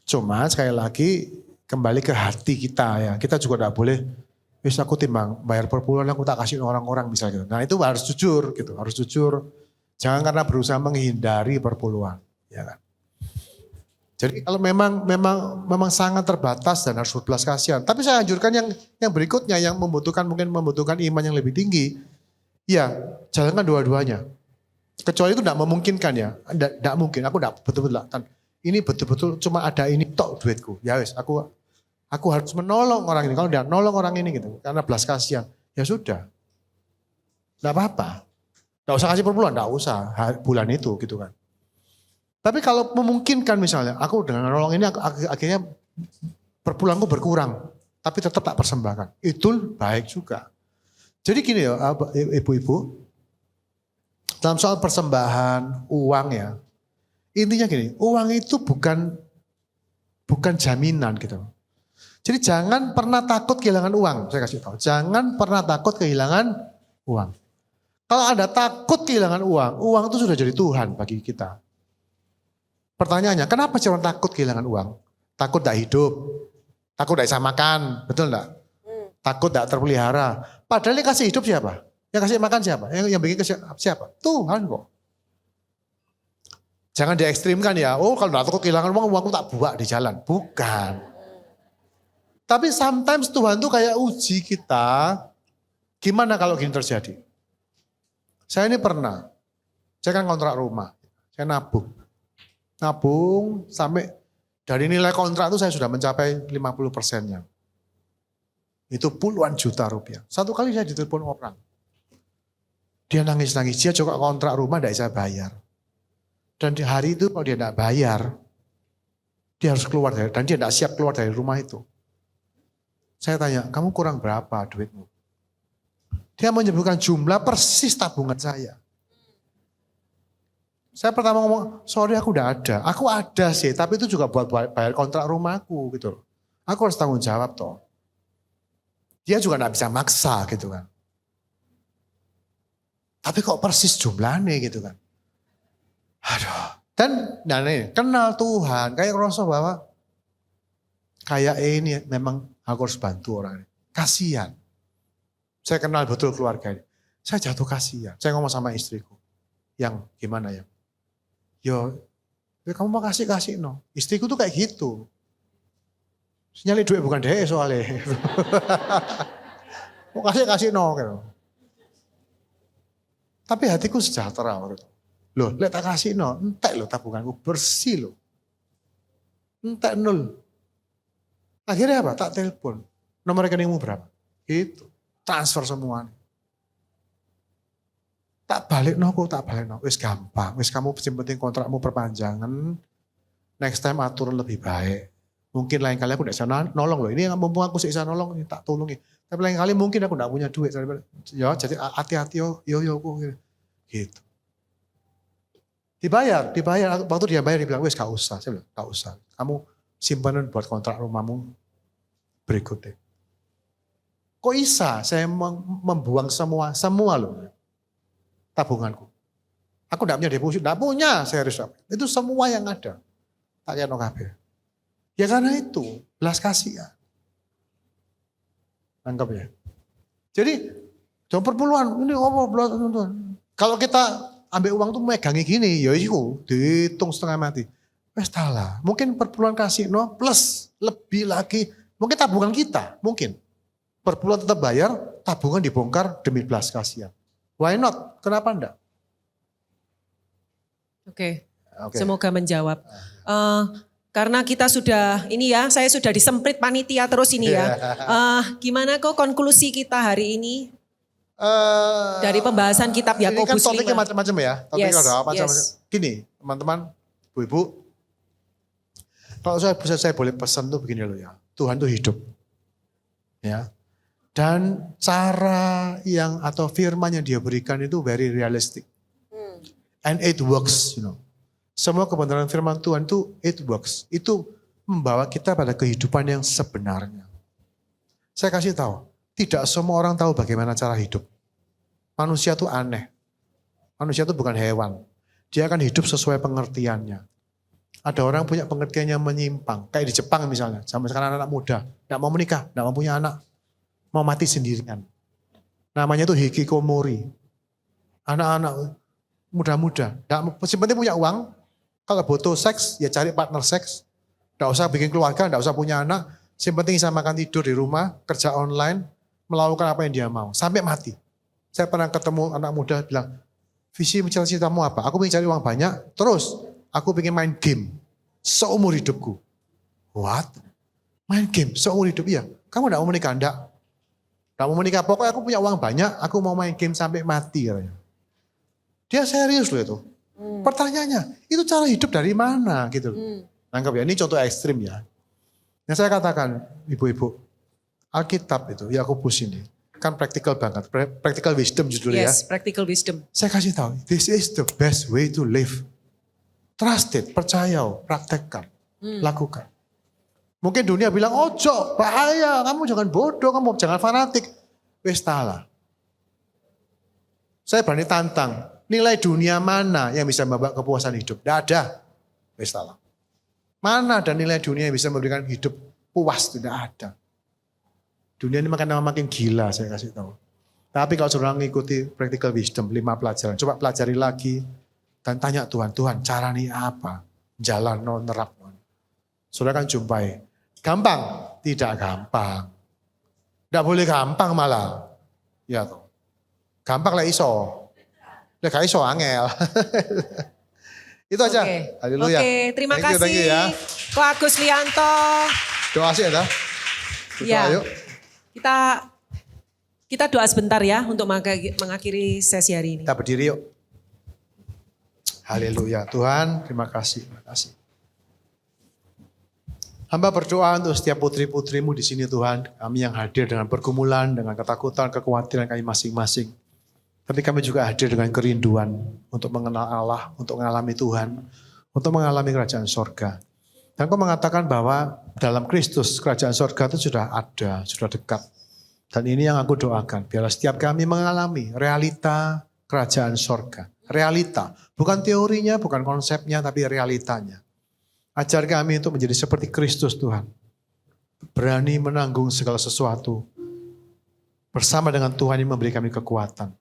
Cuma sekali lagi kembali ke hati kita ya. Kita juga tidak boleh, wis aku timbang bayar perpuluhan aku tak kasih orang-orang misalnya gitu. Nah itu harus jujur gitu, harus jujur. Jangan karena berusaha menghindari perpuluhan, ya kan. Jadi kalau memang sangat terbatas dan harus berbelas kasihan. Tapi saya anjurkan yang berikutnya yang mungkin membutuhkan iman yang lebih tinggi. Ya, jalankan dua-duanya. Kecuali itu tidak memungkinkan ya. Tidak mungkin, aku tidak betul-betul. Ini betul-betul cuma ada ini tok duitku. Ya wes, aku harus menolong orang ini. Kalau tidak nolong orang ini gitu, karena belas kasihan. Ya sudah, tidak apa-apa. Tidak usah kasih perpuluhan, tidak usah bulan itu gitu kan. Tapi kalau memungkinkan misalnya, aku dengan nolong ini akhirnya perpuluhanku berkurang. Tapi tetap tak persembahkan. Itu baik juga. Jadi gini ya ibu-ibu, dalam soal persembahan, uang ya. Intinya gini, uang itu bukan jaminan gitu. Jadi jangan pernah takut kehilangan uang, saya kasih tahu. Jangan pernah takut kehilangan uang. Kalau Anda takut kehilangan uang itu sudah jadi Tuhan bagi kita. Pertanyaannya, kenapa jangan takut kehilangan uang? Takut tidak hidup, takut tidak bisa makan, betul enggak? Takut tidak terpelihara. Padahal yang kasih hidup siapa? Yang kasih makan siapa? Yang bikin siapa? Tuhan kok. Jangan diekstrimkan ya, oh kalau tidak takut kehilangan uangku tak buang di jalan. Bukan. Tapi sometimes Tuhan tuh kayak uji kita, gimana kalau gini terjadi? Saya ini pernah, saya kan kontrak rumah, saya nabung sampai dari nilai kontrak itu saya sudah mencapai 50%-nya. Itu puluhan juta rupiah. Satu kali saya ditelepon orang, dia nangis-nangis, dia juga kontrak rumah tidak bisa bayar. Dan di hari itu kalau dia tidak bayar, dia harus keluar dan dia tidak siap keluar dari rumah itu. Saya tanya, kamu kurang berapa duitmu? Dia menyebutkan jumlah persis tabungan saya. Saya pertama ngomong, sorry aku udah ada. Aku ada sih, tapi itu juga buat bayar kontrak rumahku gitu. Aku harus tanggung jawab toh. Dia juga gak bisa maksa gitu kan. Tapi kok persis jumlahnya gitu kan. Aduh. Dan nih, kenal Tuhan, kayak ngerasa bahwa kayak ini memang aku harus bantu orang ini. Kasihan. Saya kenal betul keluarga ini. Saya jatuh kasihan. Saya ngomong sama istriku. Yang gimana ya? Yo, kamu mau kasih no. Istriku tuh kayak gitu. Nyali duit bukan deh soalnya. Mau kasih no. Gitu. Tapi hatiku sejahtera waktu itu. Loh, lihat tak kasih no. Entek loh tabunganku bersih loh. Entek nol. Akhirnya apa? Tak telepon. Nomor rekeningmu berapa? Itu. Transfer semua. Tak balik no. Wis gampang. Wis kamu penting kontrakmu perpanjangan. Next time atur lebih baik. Mungkin lain kali aku tidak bisa nolong loh. Ini mumpung aku bisa nolong, tak tolongi. Tapi lain kali mungkin aku tidak punya duit. Ya jadi hati-hati yo gitu. Dibayar. Waktu dia bayar dia bilang, wis gak usah. Saya bilang, gak usah. Kamu simpanan buat kontrak rumahmu berikutnya. Kok bisa saya membuang semua loh tabunganku. Aku tidak punya deposito, tidak punya saya harus. Itu semua yang ada. Tak kaya no kabeh. Ya karena itu, belas kasihan. Anggap ya. Jadi, jangan perpuluhan. Ini apa belas kasihan. Kalau kita ambil uang tuh megangi gini, ya itu dihitung setengah mati. Wes lah. Mungkin perpuluhan kasino plus lebih lagi. Mungkin tabungan kita, mungkin. Perpuluhan tetap bayar, tabungan dibongkar demi belas kasihan. Why not? Kenapa enggak? Oke. Semoga menjawab. Karena kita sudah, ini ya, saya sudah disemprit panitia terus ini ya. Gimana kok konklusi kita hari ini? Dari pembahasan kitab Yakobus 5. Ini kan topiknya macam-macam ya. Topiknya ada macam-macam. Yes. Gini, teman-teman, ibu-ibu. Kalau saya boleh pesan tuh begini loh ya. Tuhan tuh hidup. Ya. Dan cara yang atau firman yang dia berikan itu very realistic. And it works, Semua kebenaran firman Tuhan itu it works. Itu membawa kita pada kehidupan yang sebenarnya. Saya kasih tahu, tidak semua orang tahu bagaimana cara hidup. Manusia itu aneh. Manusia itu bukan hewan. Dia akan hidup sesuai pengertiannya. Ada orang punya pengertian yang menyimpang. Kayak di Jepang misalnya. Sama sekarang anak muda. Tidak mau menikah. Tidak mau punya anak. Mau mati sendirian. Namanya itu hikikomori. Anak-anak muda-muda. Yang penting punya uang. Kalau butuh seks, ya cari partner seks. Tidak usah bikin keluarga. Tidak usah punya anak. Yang penting bisa makan tidur di rumah. Kerja online. Melakukan apa yang dia mau. Sampai mati. Saya pernah ketemu anak muda bilang, visi cita-citamu apa? Aku ingin cari uang banyak. Terus aku ingin main game seumur hidupku. What? Main game seumur hidup? Iya. Kamu enggak mau menikah? Enggak. Enggak mau menikah. Pokoknya aku punya uang banyak. Aku mau main game sampai mati. Katanya. Dia serius loh itu. Pertanyaannya, itu cara hidup dari mana? Gitu. Nangkap ya, ini contoh ekstrim ya. Yang saya katakan, ibu-ibu, Alkitab itu, Yakobus ini, kan praktikal banget. Practical wisdom judulnya ya. Yes, practical wisdom. Saya kasih tahu, this is the best way to live. Trust it, percaya, praktekkan, lakukan. Mungkin dunia bilang, ojo, bahaya, kamu jangan bodoh, kamu jangan fanatik. Wes talah. Saya berani tantang, nilai dunia mana yang bisa membawa kepuasan hidup? Tidak ada. Wes talah. Mana ada nilai dunia yang bisa memberikan hidup puas? Tidak ada. Dunia ini makin gila, saya kasih tahu. Tapi kalau saudara mengikuti practical wisdom, 5 pelajaran, coba pelajari lagi dan tanya Tuhan, Tuhan cara ini apa? Jalan nerap. Saudara kan jumpai. Gampang? Tidak gampang. Tidak boleh gampang malah. Ya toh. Gampang lah iso. Lah gak iso angel. Itu aja. Haleluya. Oke, terima Thank kasih. you ya. Ko Agus Lianto. Doa sih ya. Ya. Yuk. Kita doa sebentar ya untuk mengakhiri sesi hari ini. Kita berdiri yuk. Haleluya. Tuhan, terima kasih. Terima kasih. Hamba berdoa untuk setiap putri-putrimu di sini Tuhan. Kami yang hadir dengan pergumulan, dengan ketakutan, kekhawatiran kami masing-masing. Tapi kami juga hadir dengan kerinduan untuk mengenal Allah, untuk mengalami Tuhan, untuk mengalami kerajaan sorga. Dan Kau mengatakan bahwa dalam Kristus kerajaan sorga itu sudah ada, sudah dekat. Dan ini yang aku doakan, biarlah setiap kami mengalami realita kerajaan sorga. Realita, bukan teorinya, bukan konsepnya, tapi realitanya. Ajar kami untuk menjadi seperti Kristus Tuhan. Berani menanggung segala sesuatu. Bersama dengan Tuhan yang memberi kami kekuatan.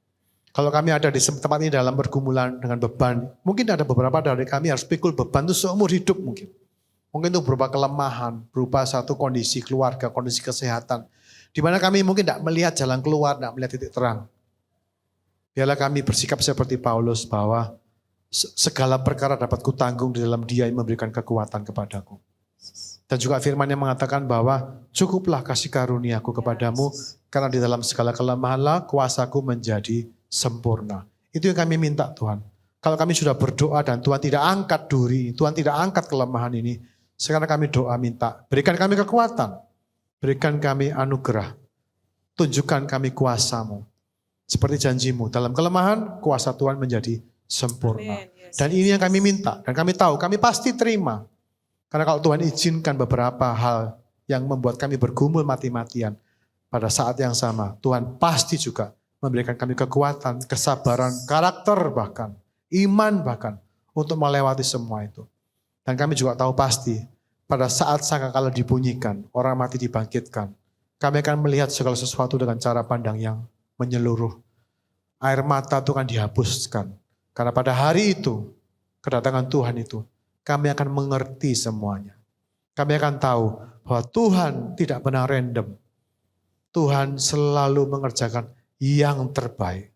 Kalau kami ada di tempat ini dalam pergumulan dengan beban, mungkin ada beberapa dari kami harus pikul beban itu seumur hidup mungkin. Mungkin itu berupa kelemahan, berupa satu kondisi keluarga, kondisi kesehatan. Di mana kami mungkin tidak melihat jalan keluar, tidak melihat titik terang. Biarlah kami bersikap seperti Paulus bahwa segala perkara dapat kutanggung di dalam Dia yang memberikan kekuatan kepadaku. Dan juga firman yang mengatakan bahwa cukuplah kasih karuniaku kepadamu, karena di dalam segala kelemahanlah kuasaku menjadi sempurna. Itu yang kami minta Tuhan. Kalau kami sudah berdoa dan Tuhan tidak angkat duri, Tuhan tidak angkat kelemahan ini, sekarang kami doa minta, berikan kami kekuatan, berikan kami anugerah, tunjukkan kami kuasa-Mu. Seperti janji-Mu, dalam kelemahan kuasa Tuhan menjadi sempurna. Dan ini yang kami minta, dan kami tahu, kami pasti terima. Karena kalau Tuhan izinkan beberapa hal yang membuat kami bergumul mati-matian, pada saat yang sama Tuhan pasti juga memberikan kami kekuatan, kesabaran, karakter bahkan, iman bahkan, untuk melewati semua itu. Dan kami juga tahu pasti, pada saat sangkakala dibunyikan, orang mati dibangkitkan, kami akan melihat segala sesuatu dengan cara pandang yang menyeluruh. Air mata itu akan dihapuskan. Karena pada hari itu, kedatangan Tuhan itu, kami akan mengerti semuanya. Kami akan tahu bahwa Tuhan tidak pernah random. Tuhan selalu mengerjakan yang terbaik.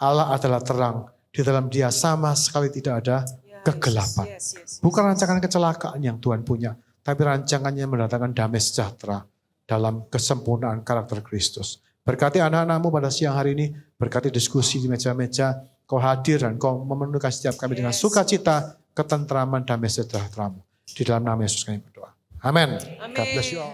Allah adalah terang. Di dalam Dia sama sekali tidak ada kegelapan. Bukan rancangan kecelakaan yang Tuhan punya, tapi rancangannya mendatangkan damai sejahtera dalam kesempurnaan karakter Kristus. Berkati anak-anakmu pada siang hari ini, berkati diskusi di meja-meja, Kau hadir dan Kau memenuhi setiap kami dengan sukacita, ketentraman, damai sejahtera-Mu. Di dalam nama Yesus kami berdoa. Amin. God bless you all.